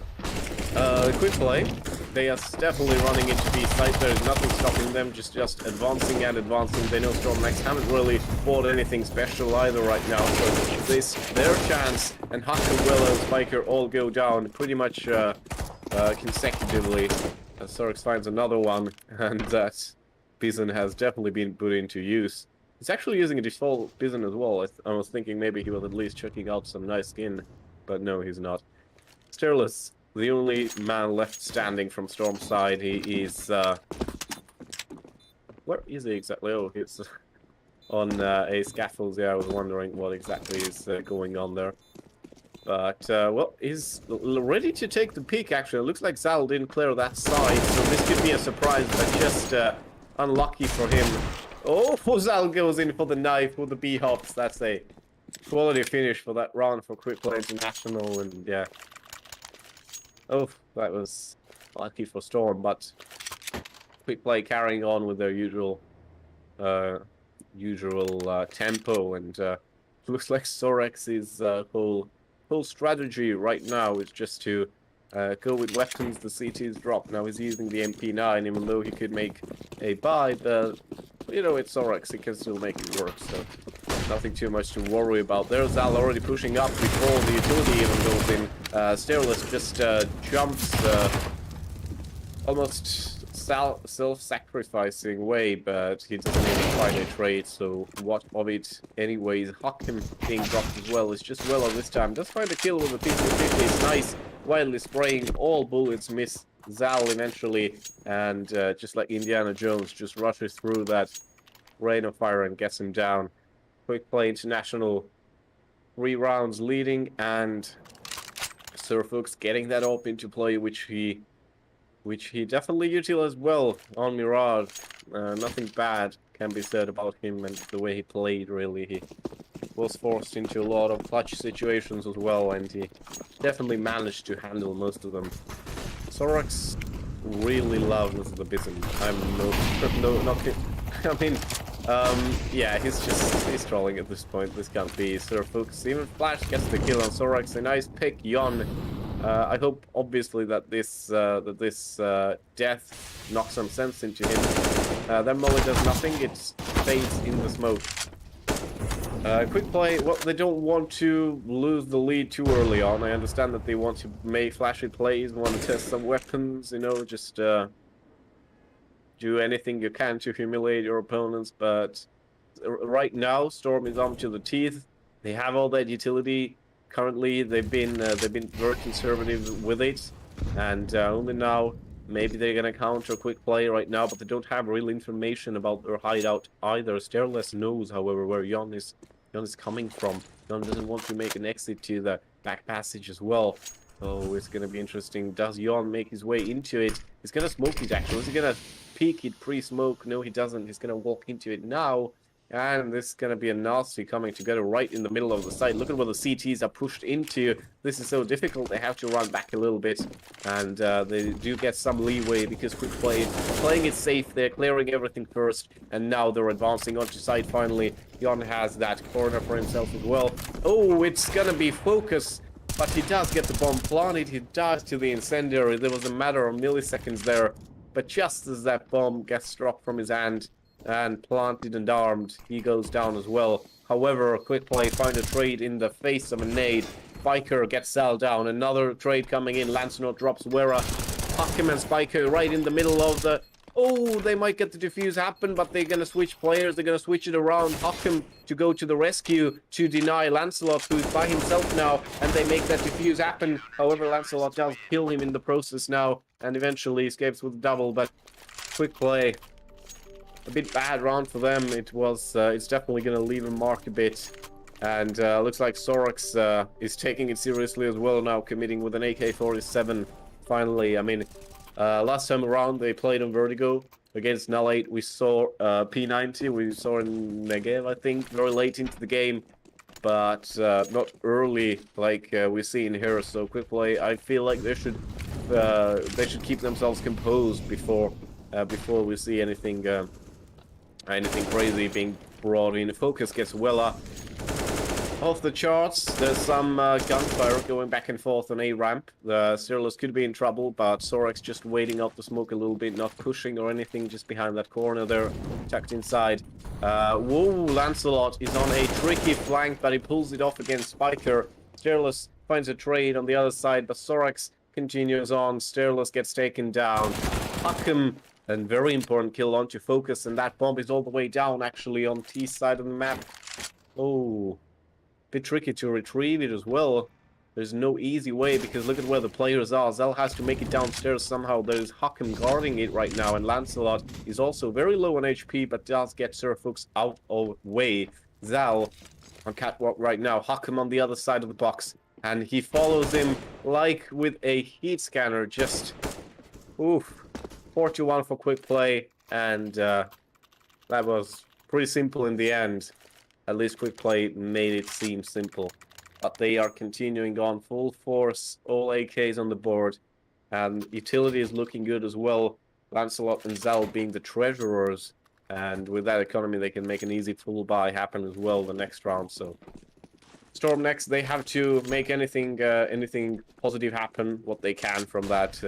Quickplay, they are definitely running into B site. There's nothing stopping them, just advancing and advancing. They know storm next haven't really bought anything special either right now, so this their chance, and Huck and Willow and Spiker all go down pretty much consecutively. Sorax finds another one, and that Bison has definitely been put into use. He's actually using a default Bison as well. I was thinking maybe he was at least checking out some nice skin, but no, he's not. Stairless, the only man left standing from Storm's side. He is where is he exactly? Oh, he's on a scaffold. Yeah, I was wondering what exactly is going on there. But, well, he's ready to take the peak, actually. It looks like Zal didn't clear that side, so this could be a surprise, but just unlucky for him. Oh, Zal goes in for the knife with the B-hops. That's a quality finish for that round for Quickplay International, and yeah. Oh, that was lucky for Storm, but Quickplay carrying on with their usual tempo, and looks like Sorax's whole strategy right now is just to go with weapons the CT's drop. Now he's using the MP9, even though he could make a buy, but you know, it's Sorax, he can still make it work, so nothing too much to worry about. There's Zal already pushing up before the utility even goes in. Stairless just jumps almost self-sacrificing way, but he doesn't even find a trade, so what of it anyways. Hakim being dropped as well is just well on this time. Does find a kill with a P250, it's nice. Wildly spraying, all bullets miss Zal eventually, and just like Indiana Jones, just rushes through that rain of fire and gets him down. Quickplay International 3 rounds leading, and Sir Fox getting that up into play, which he definitely utilized well on Mirage. Nothing bad can be said about him and the way he played, really. He was forced into a lot of clutch situations as well, and he definitely managed to handle most of them. Sorax really loves the Bison. I'm not I mean, Yeah, he's trolling at this point. This can't be Sir Fuchs. Even Flash gets the kill on Sorax. A nice pick, Yon. I hope, obviously, that this death knocks some sense into him. That molly does nothing. It fades in the smoke. Quickplay, well, they don't want to lose the lead too early on. I understand that they want to make flashy plays, want to test some weapons, you know, just do anything you can to humiliate your opponents. But right now, storm is armed to the teeth. They have all that utility. Currently, they've been very conservative with it, and only now maybe they're gonna counter Quickplay right now, but they don't have real information about their hideout either. Stairless knows, however, where Yon is coming from. Yon doesn't want to make an exit to the back passage as well. Oh, it's gonna be interesting. Does Yon make his way into it? He's gonna smoke it actually. Is he gonna peek it pre-smoke? No, he doesn't. He's gonna walk into it now. And this is going to be a nasty coming together right in the middle of the site. Look at where the CTs are pushed into. This is so difficult. They have to run back a little bit. And they do get some leeway because Quickplay playing it safe. They're clearing everything first. And now they're advancing onto site finally. Yon has that corner for himself as well. Oh, it's going to be Focus. But he does get the bomb planted. He dies to the incendiary. There was a matter of milliseconds there. But just as that bomb gets dropped from his hand and planted and armed, he goes down as well. However, Quickplay find a trade in the face of a nade. Spiker gets Sal down. Another trade coming in. Lancelot drops Wera. Hakim and Spiker right in the middle of the... Oh, they might get the defuse happen, but they're going to switch players. They're going to switch it around. Hakim to go to the rescue to deny Lancelot, who's by himself now, and they make that defuse happen. However, Lancelot does kill him in the process now, and eventually escapes with a double, but Quickplay, a bit bad round for them. It was, it's definitely going to leave a mark a bit. And looks like Sorax is taking it seriously as well now, committing with an AK-47 finally. I mean, last time around they played on Vertigo against Null 8. We saw P90, we saw in Negev, I think, very late into the game. But not early like we see in here. So Quickplay, I feel like they should keep themselves composed before we see anything crazy being brought in. Focus gets Wella off the charts. There's some gunfire going back and forth on A ramp. The Sterilus could be in trouble, but Sorax just waiting out the smoke a little bit, not pushing or anything, just behind that corner there, tucked inside. Whoa, Lancelot is on a tricky flank, but he pulls it off against Spiker. Sterilus finds a trade on the other side, but Sorax continues on. Sterilus gets taken down. Hakim, a very important kill onto Focus, and that bomb is all the way down, actually, on T's side of the map. Oh, bit tricky to retrieve it as well. There's no easy way, because look at where the players are. Zell has to make it downstairs somehow. There's Hakim guarding it right now, and Lancelot is also very low on HP, but does get Sir Fuchs out of way. Zal on catwalk right now. Hakim on the other side of the box, and he follows him like with a heat scanner. Just, oof. 4-1 for Quickplay, and that was pretty simple in the end. At least Quickplay made it seem simple. But they are continuing on full force, all AKs on the board, and utility is looking good as well. Lancelot and Zal being the treasurers, and with that economy they can make an easy full buy happen as well the next round. So storm next, they have to make anything positive happen, what they can from that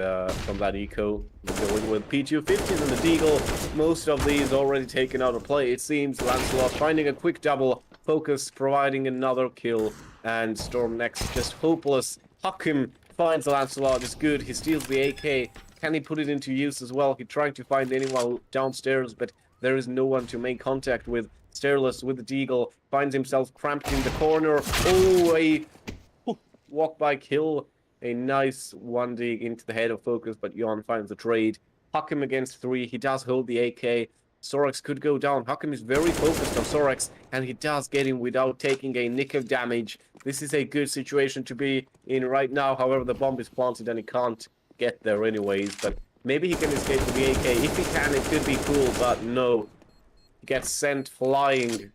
eco. Going with P250s and the Deagle, most of these already taken out of play. It seems Lancelot finding a quick double, Focus providing another kill, and Storm next just hopeless. Hakim finds Lancelot, is good, he steals the AK. Can he put it into use as well? He's trying to find anyone downstairs, but there is no one to make contact with. Stairless with the Deagle finds himself cramped in the corner. Oh, a walk-by kill. A nice 1D into the head of Focus, but Yon finds the trade. Hakim against 3. He does hold the AK. Sorax could go down. Hakim is very focused on Sorax, and he does get him without taking a nick of damage. This is a good situation to be in right now. However, the bomb is planted, and he can't get there anyways. But maybe he can escape with the AK. If he can, it could be cool, but no. Gets sent flying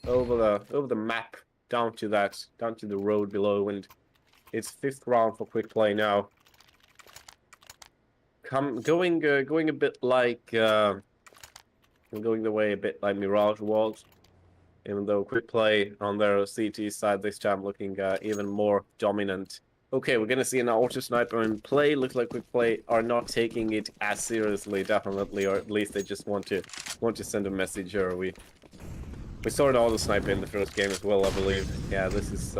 over the map down to the road below, and it's 5th round for Quickplay now. Going a bit like going the way a bit like Mirage was. Even though Quickplay on their CT side this time looking even more dominant. Okay, we're gonna see an auto sniper in play. Looks like Quickplay are not taking it as seriously, definitely, or at least they just want to send a message. Or we saw an auto sniper in the first game as well, I believe. Yeah, this is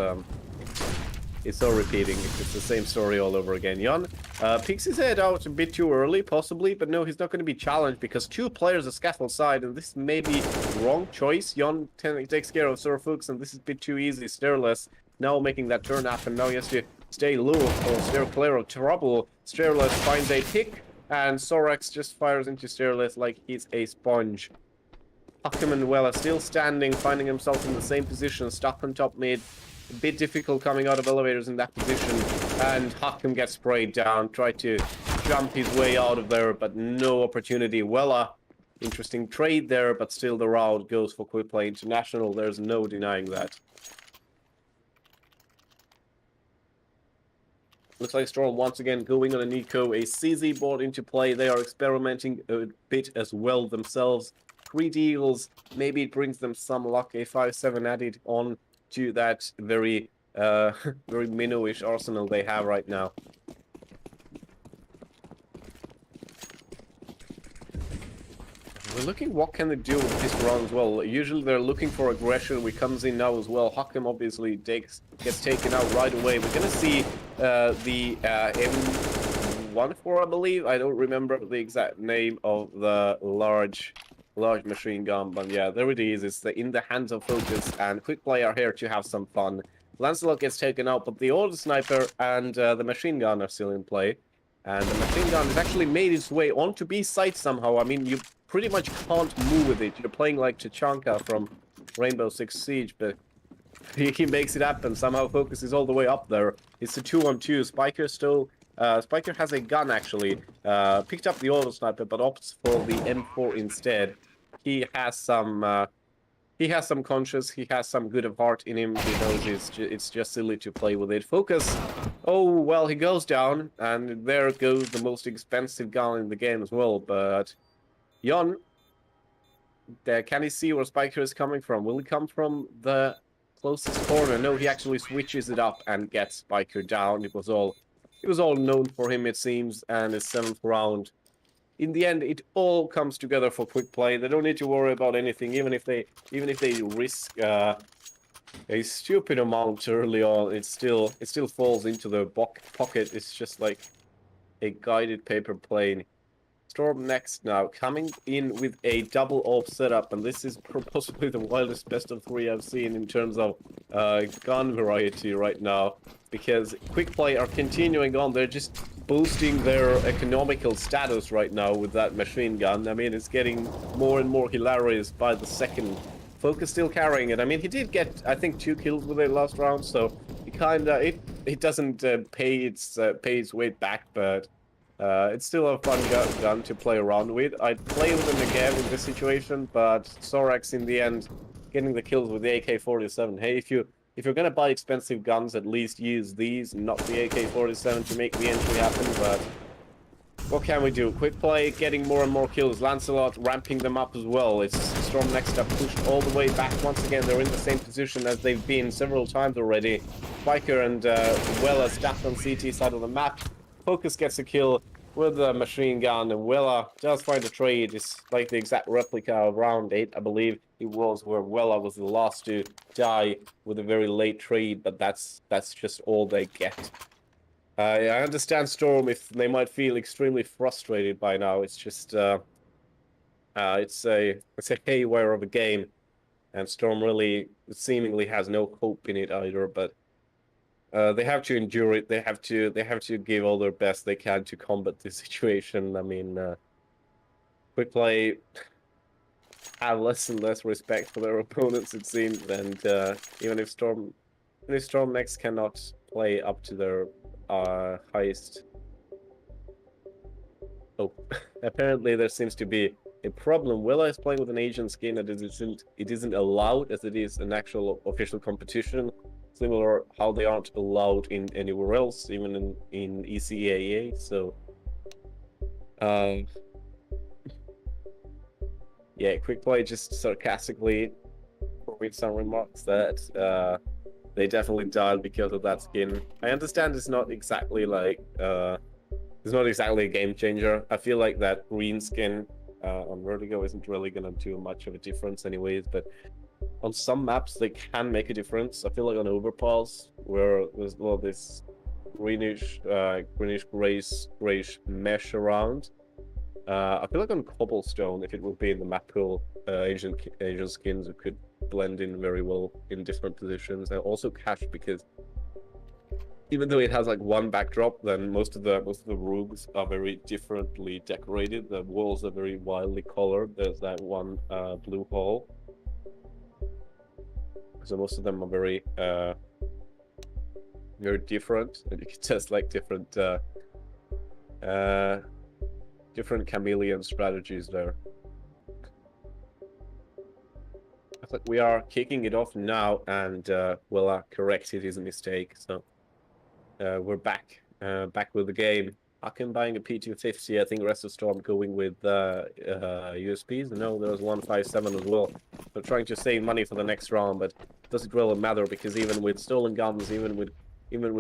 it's all repeating. It's the same story all over again. Jan peeks his head out a bit too early, possibly, but no, he's not going to be challenged because 2 players are scaffold side, and this may be the wrong choice. Jan takes care of Sir Fuchs, and this is a bit too easy. Stairless now making that turn happen. Now he has to stay low or steer clear of trouble. Stairless finds a pick, and Sorax just fires into Stairless like he's a sponge. Huckham and Weller still standing, finding himself in the same position, stuck on top mid. A bit difficult coming out of elevators in that position, and Huckham gets sprayed down, tried to jump his way out of there, but no opportunity. Weller, interesting trade there, but still the route goes for Quickplay International. There's no denying that. Looks like storM once again going on a Nico, a CZ board into play. They are experimenting a bit as well themselves. 3 deals, maybe it brings them some luck. A 5-7 added on to that very very minnowish arsenal they have right now. We're looking what can they do with this round as well. Usually they're looking for aggression, which comes in now as well. Huckham obviously gets taken out right away. We're gonna see the M14, I believe. I don't remember the exact name of the large machine gun, but yeah, there it is. It's in the hands of Focus, and Quickplay are here to have some fun. Lancelot gets taken out, but the auto sniper and the machine gun are still in play. And the machine gun has actually made its way onto B site somehow. I mean, you pretty much can't move with it. You're playing like Tachanka from Rainbow Six Siege, but he makes it happen. Somehow Focus is all the way up there. It's a 2-on-2. Spiker still... Spiker has a gun, actually. Picked up the auto sniper, but opts for the M4 instead. He has some conscience. He has some good of heart in him. He knows it's just silly to play with it. Focus. Oh, well, he goes down, and there goes the most expensive gun in the game as well. But Jan, can he see where Spiker is coming from? Will he come from the closest corner? No, he actually switches it up and gets Spiker down. It was all known for him, it seems, and his 7th round. In the end, it all comes together for Quickplay. They don't need to worry about anything, even if they risk a stupid amount early on. It still falls into the pocket. It's just like a guided paper plane. storM next now, coming in with a double AWP setup, and this is possibly the wildest best of 3 I've seen in terms of gun variety right now, because Quickplay are continuing on. They're just boosting their economical status right now with that machine gun. I mean, it's getting more and more hilarious by the second. Focus still carrying it. I mean, he did get, I think, 2 kills with it last round, so it doesn't pay its weight back, but it's still a fun gun to play around with. I'd play with him again in this situation, but Sorax in the end getting the kills with the AK-47. Hey, if you're gonna buy expensive guns, at least use these, not the AK-47 to make the entry happen. But what can we do? Quickplay getting more and more kills. Lancelot ramping them up as well. It's storM next up, pushed all the way back once again. They're in the same position as they've been several times already. Spiker and Weller stacked on CT side of the map. Focus gets a kill with the machine gun, and Weller does find a trade. It's like the exact replica of round 8, I believe it was, where Weller was the last to die with a very late trade, but that's just all they get. I understand storM if they might feel extremely frustrated by now. It's just it's a haywire of a game, and storM really seemingly has no hope in it either. But they have to endure it. They have to give all their best they can to combat this situation. I mean, Quickplay have less and less respect for their opponents, it seems, and even if storM next cannot play up to their highest. Oh, apparently there seems to be a problem. Willa is playing with an Asian skin and it isn't allowed as it is an actual official competition. Similar how they aren't allowed in anywhere else, even in ECAA. So yeah, Quickplay just sarcastically with some remarks that they definitely died because of that skin. I understand it's not exactly like it's not exactly a game changer. I feel like that green skin on Vertigo isn't really gonna do much of a difference anyways, but on some maps they can make a difference. I feel like on Overpass, where there's this greenish grayish mesh around. I feel like on Cobblestone, if it would be in the map pool, Asian skins could blend in very well in different positions. And also Cache, because even though it has like one backdrop, then most of the rooms are very differently decorated. The walls are very wildly colored. There's that one blue hole. So most of them are very different, and you can test like different chameleon strategies there. I think we are kicking it off now, and Willa corrected his mistake. So we're back with the game. Hakim buying a P250. I think rest of Storm going with USPs. No, there was 157 as well. They're trying to save money for the next round, but it doesn't really matter, because even with stolen guns, even with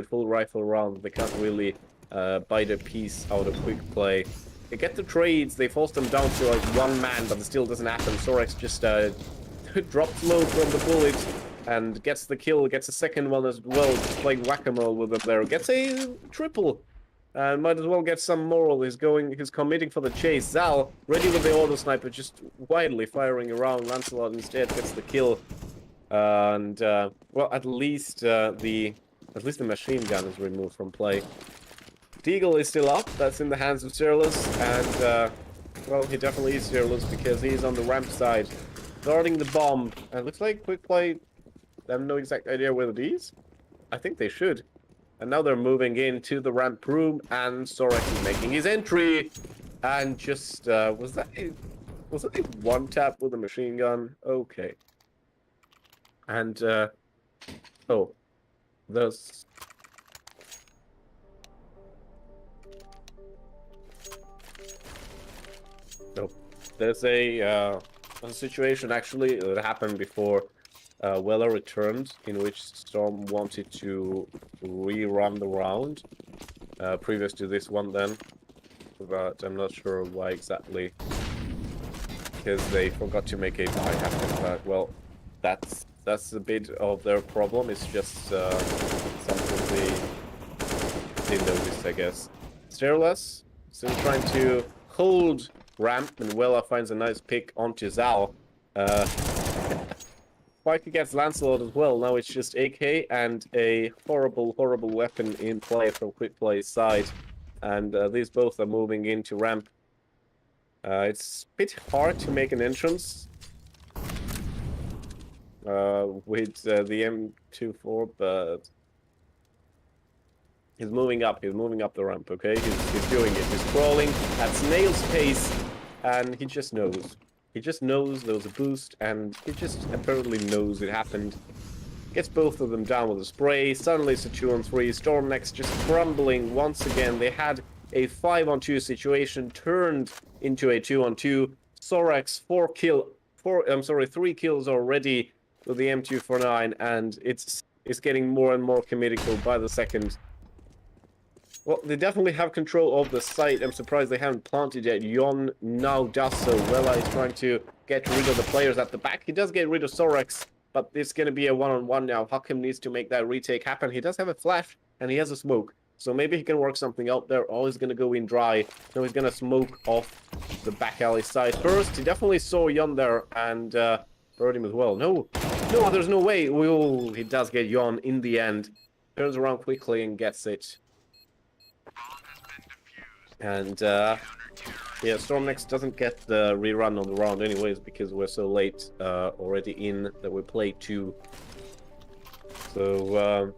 full rifle rounds, they can't really bite a piece out of Quickplay. They get the trades, they force them down to like one man, but it still doesn't happen. Sorex just drops low from the bullet and gets the kill, gets a second one as well, just playing whack-a-mole with them there. Gets a triple. And might as well get some moral. He's committing for the chase. Zal, ready with the auto sniper, just wildly firing around. Lancelot instead gets the kill. And well, at least the machine gun is removed from play. Deagle is still up. That's in the hands of Cyrillus, and well, he definitely is Cyrillus because he's on the ramp side, guarding the bomb. And it looks like Quickplay, they have no exact idea where it is. I think they should. And now they're moving into the ramp room, and Sorex is making his entry. And just was that a one tap with a machine gun? Okay. And oh, there's there's a situation actually that happened before Weller returned, in which Storm wanted to rerun the round previous to this one then, but I'm not sure why exactly, because they forgot to make a tie happen. But well, that's a bit of their problem. It's just something they noticed, I guess. Sterilus still trying to hold ramp, and Weller finds a nice pick onto Zal. Spike against Lancelot as well. Now it's just AK and a horrible weapon in play from Quickplay's side. And these both are moving into ramp. It's a bit hard to make an entrance with the M24, but he's moving up the ramp, okay? He's doing it. He's crawling at snail's pace, and he just knows. He just knows there was a boost, and he just apparently knows it happened. Gets both of them down with a spray. Suddenly it's a 2-on-3. Storm next just crumbling once again. They had a 5-on-2 situation turned into a 2-on-2. Sorex 3 kills already with the M249, and it's getting more and more comedical by the second. Well, they definitely have control of the site. I'm surprised they haven't planted yet. Yon now does so. Wella is trying to get rid of the players at the back. He does get rid of Sorex, but it's going to be a one-on-one now. Hakim needs to make that retake happen. He does have a flash, and he has a smoke. So maybe he can work something out there, or he's going to go in dry. No, he's going to smoke off the back alley side. First, he definitely saw Yon there, and heard him as well. No, there's no way. Oh, he does get Yon in the end. Turns around quickly and gets it. And yeah, Storm next doesn't get the rerun on the round anyways, because we're so late already in that we play 2. So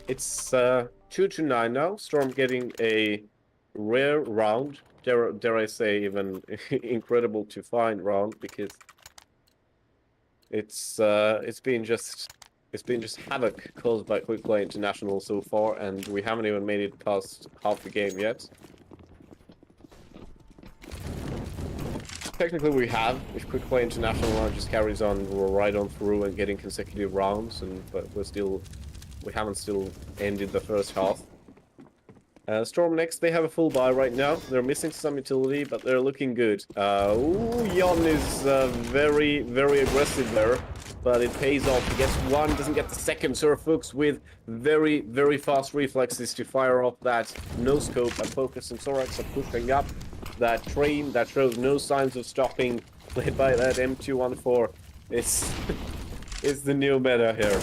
it's 2-9 now. Storm getting a rare round, dare I say even incredible to find round, because it's been just havoc caused by Quickplay International so far, and we haven't even made it past half the game yet. technically we have. If Quickplay International now just carries on right on through and getting consecutive rounds, but we haven't still ended the first half. storm next, they have a full buy right now. They're missing some utility, but they're looking good. Ooh, Jon is very, very aggressive there, but it pays off. He gets one, doesn't get the second. Surfux with very, very fast reflexes to fire off that no-scope and focus, and Sorax are pushing up that train that shows no signs of stopping, played by that M214. It's the new meta here.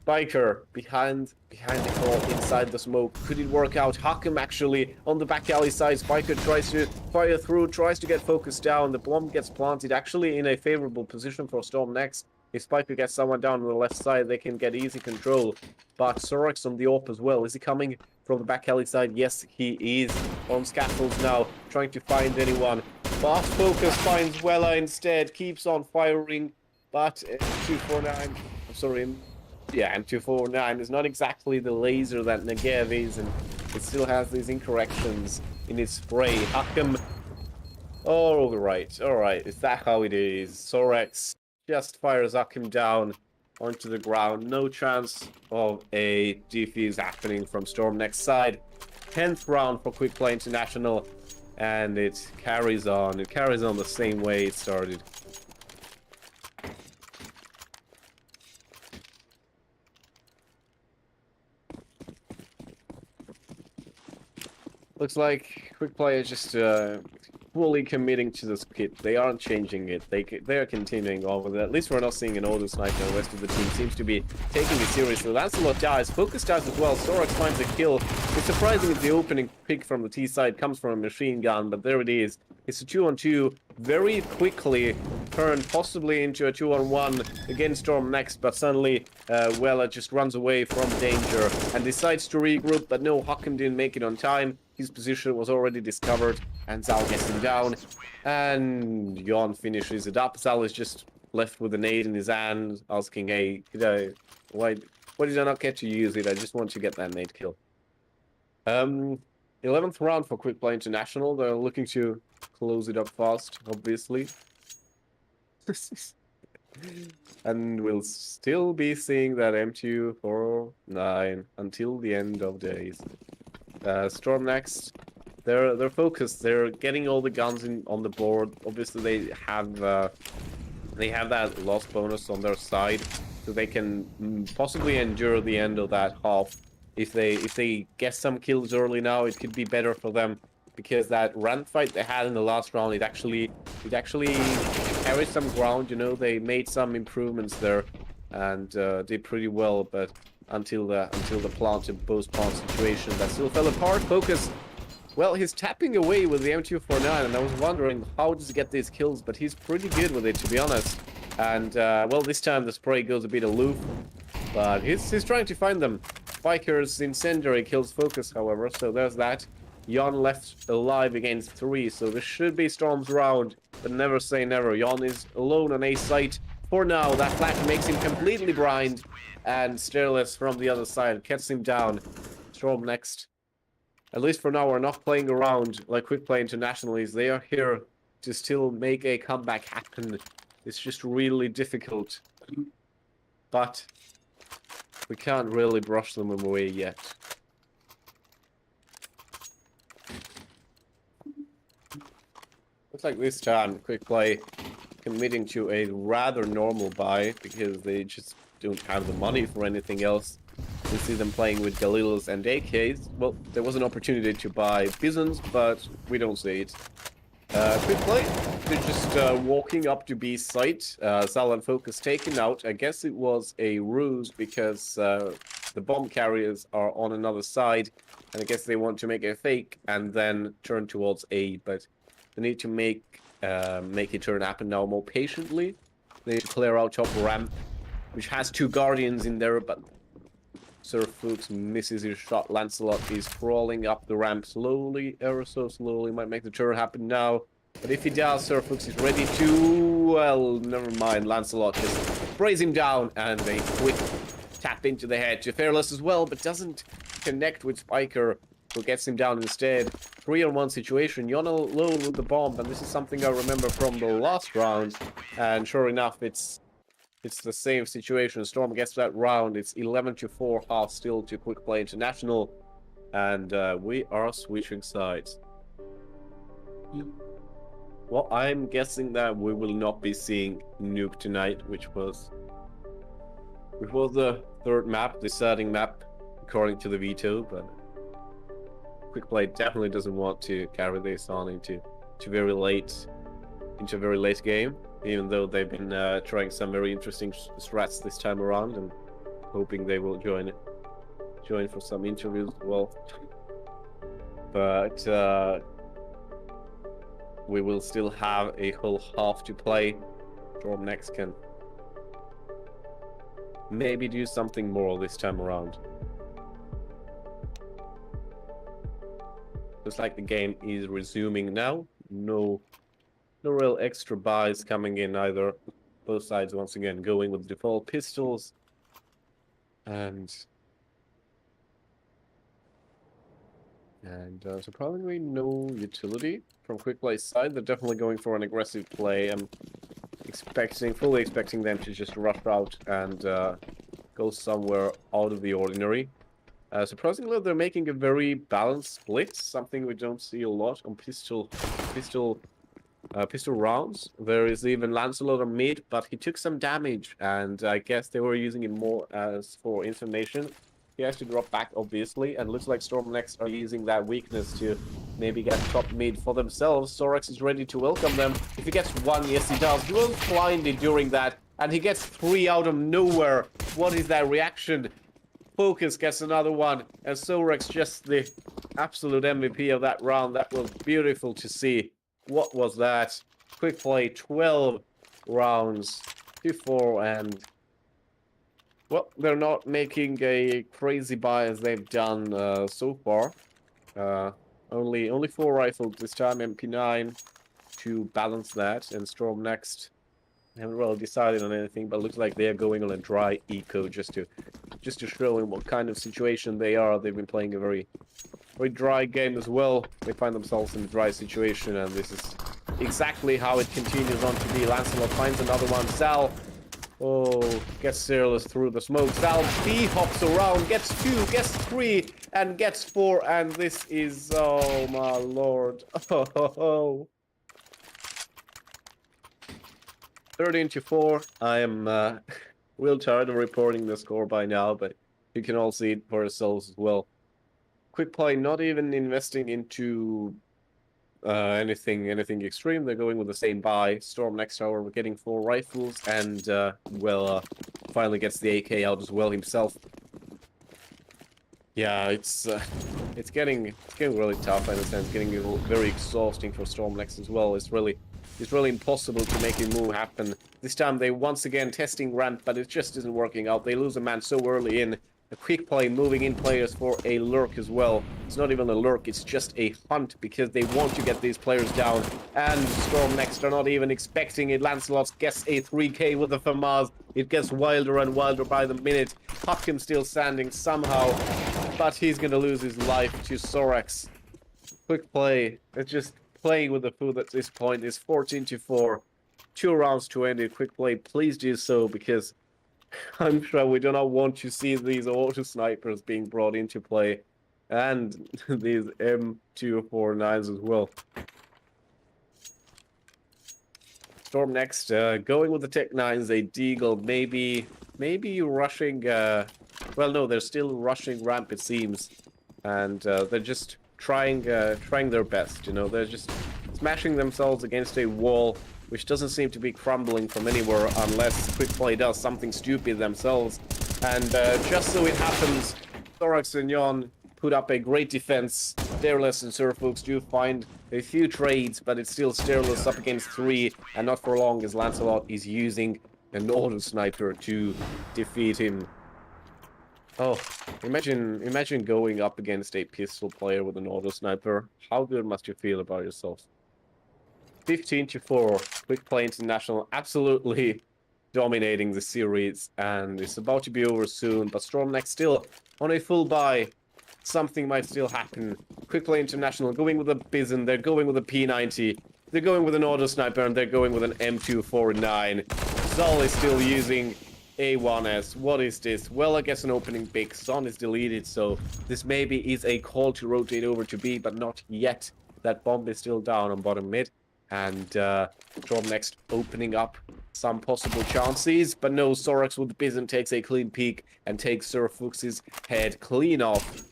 Biker behind the call, inside the smoke. Could it work out? Hakim actually on the back alley side. Biker tries to fire through, tries to get focused down. The bomb gets planted, actually in a favorable position for Storm next. If Spiker gets someone down on the left side, they can get easy control. But Sorax on the AWP as well. Is he coming from the back alley side? Yes, he is on scaffolds now, trying to find anyone. Fast focus finds Wella instead, keeps on firing, but M249, I'm sorry, yeah, M249 is not exactly the laser that Negev is, and it still has these incorrections in its spray. Hakim, alright, is that how it is? Sorax just fires Hakim down onto the ground. No chance of a defuse happening from Storm next side. 10th round for Quickplay International, and it carries on. It carries on the same way it started. Looks like Quickplay is just fully committing to this kit. They aren't changing it. They are continuing on with it. At least we're not seeing an auto sniper. The rest of the team seems to be taking it seriously. Lancelot dies. Focus dies as well. Sorax finds a kill. It's surprising if the opening pick from the T side comes from a machine gun, but there it is. It's a 2-on-2. Very quickly turned possibly into a 2-on-1 against Storm next, but suddenly Wella just runs away from danger and decides to regroup, but no, Hakim didn't make it on time. His position was already discovered, and Zal gets him down, and Jon finishes it up. Zal is just left with a nade in his hand, asking, hey, why did I not get to use it? I just want to get that nade kill. 11th round for Quickplay International. They're looking to close it up fast, obviously. And we'll still be seeing that M249 until the end of days. Storm next. They're focused. They're getting all the guns on the board. Obviously, they have that loss bonus on their side, so they can possibly endure the end of that half. If they get some kills early now, it could be better for them, because that ramp fight they had in the last round, it actually carried some ground. You know, they made some improvements there and did pretty well, but until the plant and post-plant situation that still fell apart. Focus, well, he's tapping away with the M249, and I was wondering how does he get these kills, but he's pretty good with it, to be honest. And well, this time the spray goes a bit aloof, but he's trying to find them. Spiker's incendiary kills Focus, however, so there's that. Jon left alive against 3, so this should be Storm's round, but never say never. Jon is alone on A site for now. That flash makes him completely blind, and Stairless from the other side gets him down. Storm next. At least for now, we're not playing around like Quickplay Internationals. They are here to still make a comeback happen. It's just really difficult, but we can't really brush them away yet. Looks like this time Quickplay committing to a rather normal buy, because they just don't have the money for anything else. We see them playing with Galileos and AKs. Well, there was an opportunity to buy Bisons, but we don't see it. Quickplay, they're just walking up to B site. Zal and Focus taken out. I guess it was a ruse, because the bomb carriers are on another side, and I guess they want to make a fake and then turn towards A, but they need to make a turn happen now more patiently. They need to clear out top ramp, which has 2 Guardians in there, but Surfux misses his shot. Lancelot is crawling up the ramp slowly, ever so slowly. Might make the turn happen now, but if he does, Surfux is ready to... well, never mind. Lancelot just sprays him down, and a quick tap into the head to Fearless as well, but doesn't connect with Spiker. who gets him down instead. 3-on-1 situation. Yon alone with the bomb, and this is something I remember from the last round. And sure enough, it's the same situation. storM gets that round. It's 11-4, half still to Quickplay International, and we are switching sides. Well, I'm guessing that we will not be seeing Nuke tonight, which was the third map, deciding map, according to the veto, but Quickplay definitely doesn't want to carry this on into a very late game, even though they've been trying some very interesting strats this time around, and hoping they will join for some interviews as well. But we will still have a whole half to play. storM next can maybe do something more this time around. Looks like the game is resuming now. No real extra buys coming in either. Both sides once again going with default pistols. And surprisingly no utility from Quickplay's side. They're definitely going for an aggressive play. I'm fully expecting them to just rush out and go somewhere out of the ordinary. Surprisingly, they're making a very balanced split, something we don't see a lot on pistol rounds. There is even Lancelot on mid, but he took some damage, and I guess they were using it more as for information. He has to drop back, obviously, and looks like storM next are using that weakness to maybe get top mid for themselves. Sorax is ready to welcome them. If he gets one, yes he does. He was blinded during that, and he gets 3 out of nowhere. What is that reaction? Focus gets another one, and Sorax just the absolute MVP of that round. That was beautiful to see. What was that? Quickplay, 12 rounds before, and well, they're not making a crazy buy as they've done so far. Only 4 rifles this time, MP9 to balance that, and storM next. I haven't really decided on anything, but it looks like they're going on a dry eco just to show him what kind of situation they are. They've been playing a very dry game as well. They find themselves in a dry situation, and this is exactly how it continues on to be. Lancelot finds another one. Sal, gets Cerealist through the smoke. Sal B hops around, gets 2, gets 3, and gets 4, and this is, oh my lord. 13-4. I am real tired of reporting the score by now, but you can all see it for yourselves as well. Quickplay not even investing into anything extreme. They're going with the same buy. storM next hour, we're getting 4 rifles, and finally gets the AK out as well himself. Yeah, it's getting really tough. I understand it's getting very exhausting for storM next as well. It's really impossible to make a move happen. This time they once again testing ramp, but it just isn't working out. They lose a man so early in. A Quickplay moving in players for a lurk as well. It's not even a lurk, it's just a hunt, because they want to get these players down. And storM next are not even expecting it. Lancelot gets a 3k with the FAMAS. It gets wilder and wilder by the minute. Hopkins still standing somehow, but he's gonna lose his life to Sorax. Quickplay, it's just playing with the food at this point. Is 14-4. 2 rounds to end it. Quickplay, please do so, because I'm sure we do not want to see these auto snipers being brought into play, and these M249s as well. storM next, going with the Tech 9s, a Deagle, maybe rushing, well no, they're still rushing ramp it seems, and they're just trying their best, you know, they're just smashing themselves against a wall, which doesn't seem to be crumbling from anywhere unless Quickplay does something stupid themselves. And just so it happens, Sorax and Yon put up a great defense. Stairless and Surfolks do find a few trades, but it's still Stairless up against 3, and not for long as Lancelot is using an auto sniper to defeat him. Oh, imagine going up against a pistol player with an auto sniper. How good must you feel about yourself? 15-4, Quickplay International absolutely dominating the series, and it's about to be over soon, but storM next still on a full buy. something might still happen. Quickplay International going with a Bison, they're going with a P90, they're going with an auto sniper, and they're going with an M249. Zal is still using A1S. What is this? Well, I guess an opening big. Son is deleted, so this maybe is a call to rotate over to B, but not yet. That bomb is still down on bottom mid. And storm next opening up some possible chances, but no, Sorax with the Bison takes a clean peek and takes Sir Fuchs's head clean off.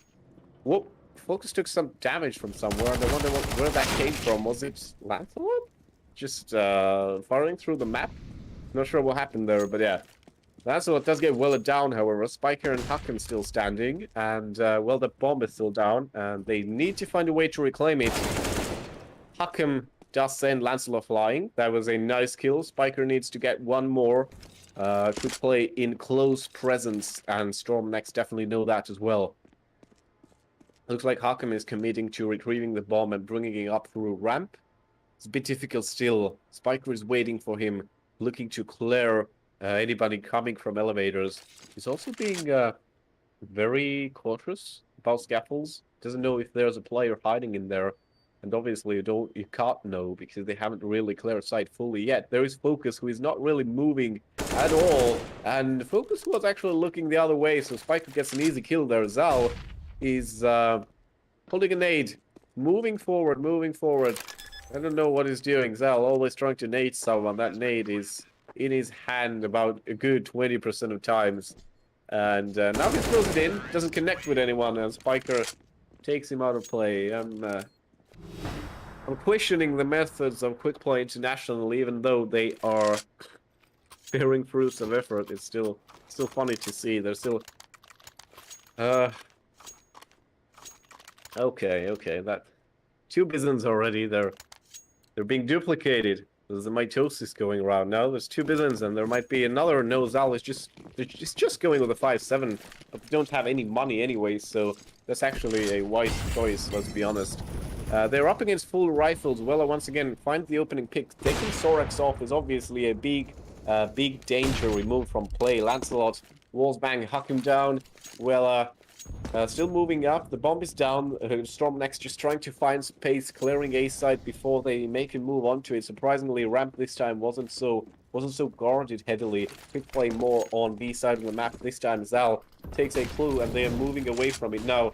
Whoop, Focus took some damage from somewhere, and I wonder where that came from. Was it Lancelot? Just firing through the map? Not sure what happened there, but yeah. Lancelot does get welded down, however. Spiker and Huckham still standing, and well, the bomb is still down, and they need to find a way to reclaim it. Huckham does send Lancelot flying. That was a nice kill. Spiker needs to get one more. Quickplay in close presence, and storm next definitely know that as well. Looks like Huckham is committing to retrieving the bomb and bringing it up through ramp. It's a bit difficult still. Spiker is waiting for him, looking to clear anybody coming from elevators. He's also being very cautious about scaffolds. Doesn't know if there's a player hiding in there. And obviously you can't know because they haven't really cleared sight fully yet. There is Focus, who is not really moving at all. And Focus was actually looking the other way, so Spiker gets an easy kill there. Zal is holding a nade. Moving forward. I don't know what he's doing. Zal always trying to nade someone. That nade is in his hand about a good 20% of times. And now he throws it in. Doesn't connect with anyone, and Spiker takes him out of play. I'm questioning the methods of Quickplay International, even though they are bearing fruits of effort. It's still funny to see. They're still okay. That two Bisons already. They're being duplicated. There's a mitosis going around now. There's two Bisons, and there might be another. No, Zal is just going with a 5-7. But they don't have any money anyway, so that's actually a wise choice. Let's be honest. They're up against full rifles. Weller once again finds the opening pick. Taking Sorax off is obviously a big danger removed from play. Lancelot walls bang, huck him down. Weller still moving up. The bomb is down. Storm next just trying to find space, clearing A side before they make a move onto it. Surprisingly, ramp this time wasn't so guarded heavily. Quickplay more on B side of the map. This time Zal takes a clue, and they are moving away from it now.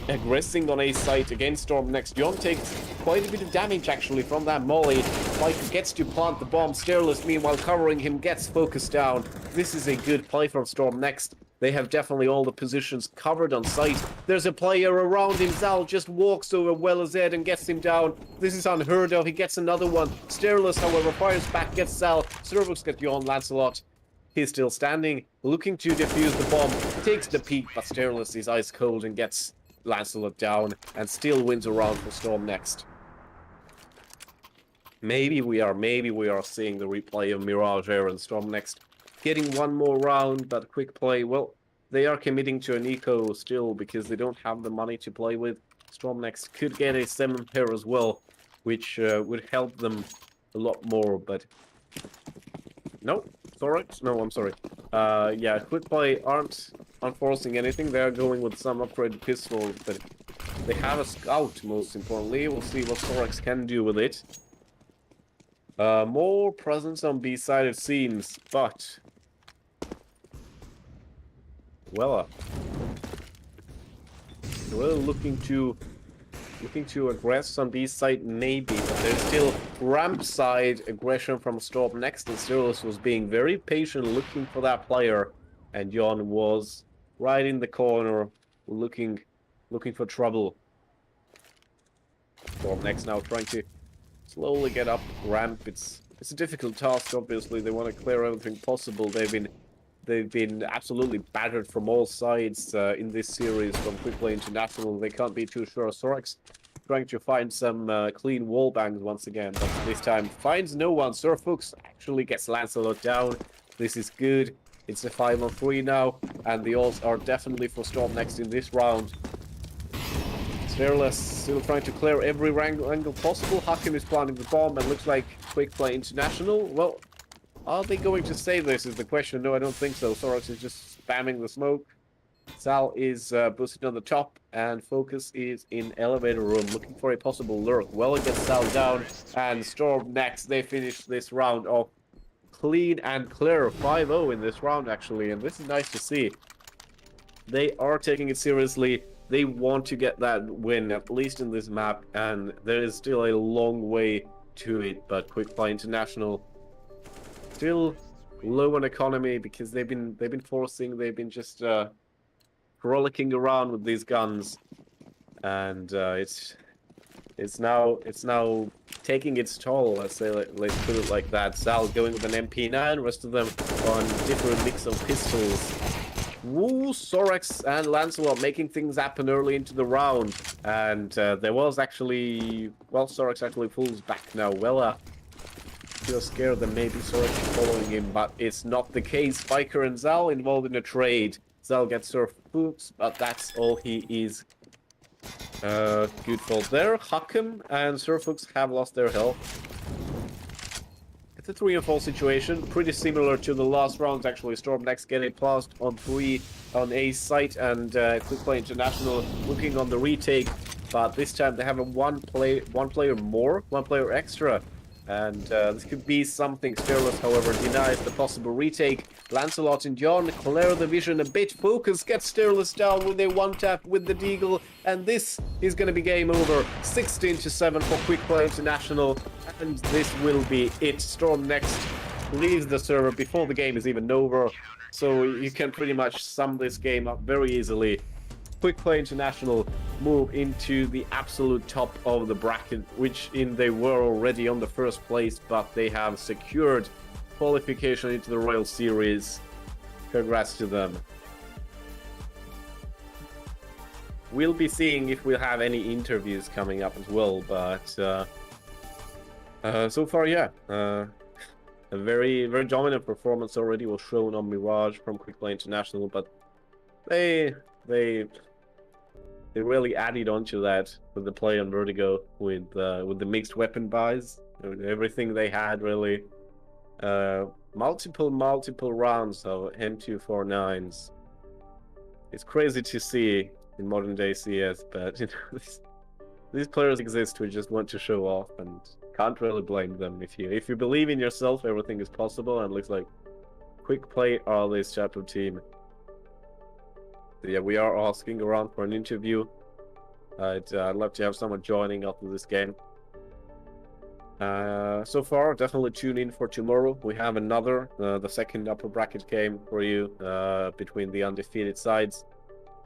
Aggressing on A site against storm next. John takes quite a bit of damage actually from that molly. Spiker gets to plant the bomb. Stairless meanwhile covering him, gets focused down. This is a good play from storm next. They have definitely all the positions covered on site. There's a player around him. Zal just walks over Weller's head and gets him down. This is unheard of. He gets another one. Stairless, however, fires back, gets Zal. Servus gets Jon Lancelot. He's still standing, looking to defuse the bomb. Takes the peek, but Stairless is ice cold and gets Lancelot down and still wins a round for storm next. Maybe we are seeing the replay of Mirage Air and storm next getting one more round, but Quickplay, well, they are committing to an eco still because they don't have the money to play with. Storm next could get a 7 pair as well, which would help them a lot more, but no, Thorax? No, I'm sorry. Yeah, Quickplay aren't forcing anything. They're going with some upgraded pistol, but they have a scout, most importantly. We'll see what Thorax can do with it. More presence on B side it seems, but well, looking to aggress on B side maybe, but there's still ramp side aggression from Storm next, and Styrus was being very patient looking for that player, and Jon was right in the corner looking for trouble. Storm next now trying to slowly get up ramp. It's a difficult task, obviously. They want to clear everything possible. They've been absolutely battered from all sides in this series from Quickplay International. They can't be too sure. Sorax trying to find some clean wall bangs once again, but this time finds no one. Sir Fuchs actually gets Lancelot down. This is good. It's a 5-on-3 now, and the odds are definitely for Storm next in this round. Stairless still trying to clear every angle possible. Hakim is planting the bomb, and looks like Quickplay International. Well, are they going to save this is the question. No, I don't think so. Sorax is just spamming the smoke. Sal is boosted on the top, and Focus is in elevator room, looking for a possible lurk. Well, it gets Sal down, and storm next. They finish this round off clean and clear. 5-0 in this round, actually, and this is nice to see. They are taking it seriously. They want to get that win, at least in this map, and there is still a long way to it. But Quickplay International still low on economy because they've been just frolicking around with these guns, and it's now taking its toll. Let's put it like that. Sal going with an MP9, rest of them on different mix of pistols. Woo, Sorex and Lancelot making things happen early into the round, and there was actually, well, Sorex actually pulls back now. Well, feel scared that maybe Sorex is following him, but it's not the case. Spiker and Zal involved in a trade. Zal gets Surf Boots, but that's all he is. Good fault there. Huckham and Surfhooks have lost their health. It's a 3-4 situation, pretty similar to the last round actually. Storm next getting passed on 3 on A site, and Quickplay International looking on the retake, but this time they have a one player extra. And this could be something. Fearless, however, denies the possible retake. Lancelot and John clear the vision a bit. Focus gets Fearless down with a one-tap with the Deagle. And this is going to be game over. 16-7 for Quickplay International. And this will be it. Storm next leaves the server before the game is even over. So you can pretty much sum this game up very easily. Quickplay International move into the absolute top of the bracket, which they were already on the first place, but they have secured qualification into the Royal Series. Congrats to them. We'll be seeing if we'll have any interviews coming up as well, but so far, yeah. A very, very dominant performance already was shown on Mirage from Quickplay International, but they really added on to that with the play on Vertigo, with the mixed weapon buys, everything they had really. Multiple rounds of M249s. It's crazy to see in modern day CS, but you know, these players exist who just want to show off, and can't really blame them. If you believe in yourself, everything is possible, and it looks like Quickplay are this type of team. Yeah, we are asking around for an interview. I'd love to have someone joining after this game. So far, definitely tune in for tomorrow. We have another, the second upper bracket game for you between the undefeated sides.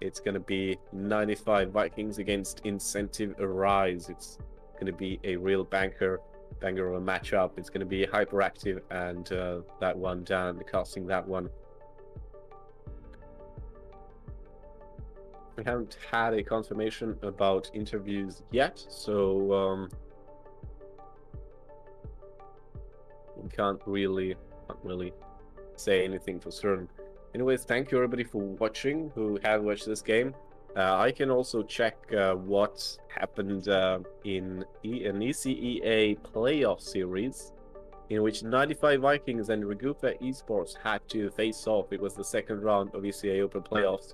It's going to be 95 Vikings against Incentive Arise. It's going to be a real banger of a matchup. It's going to be hyperactive, and that one, Dan, casting that one. We haven't had a confirmation about interviews yet, so we can't really say anything for certain. Anyways, thank you everybody for watching who have watched this game. I can also check what happened in an ECEA playoff series, in which 95 Vikings and Regufa Esports had to face off. It was the second round of ECEA Open Playoffs.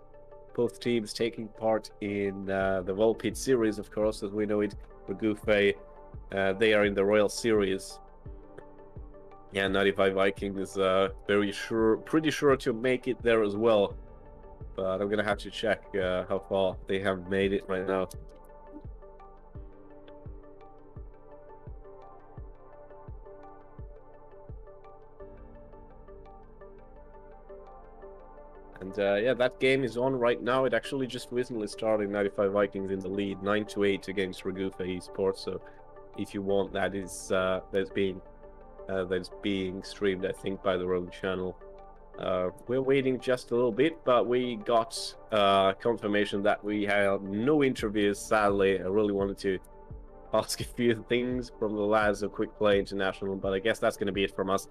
Both teams taking part in the Volpid Series, of course, as we know it. Regufa, they are in the Royal Series. Yeah, 95 Viking is pretty sure to make it there as well. But I'm gonna have to check how far they have made it right now. And yeah, that game is on right now. It actually just recently started. 95 Vikings in the lead, 9-8 against Regufa Esports. So if you want, that is that's being streamed, I think, by their own channel. We're waiting just a little bit, but we got confirmation that we had no interviews. Sadly, I really wanted to ask a few things from the lads of Quickplay International, but I guess that's going to be it from us.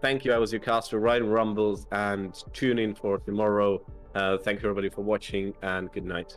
Thank you. I was your caster, Ryan Rumbles, and tune in for tomorrow. Thank you everybody for watching, and good night.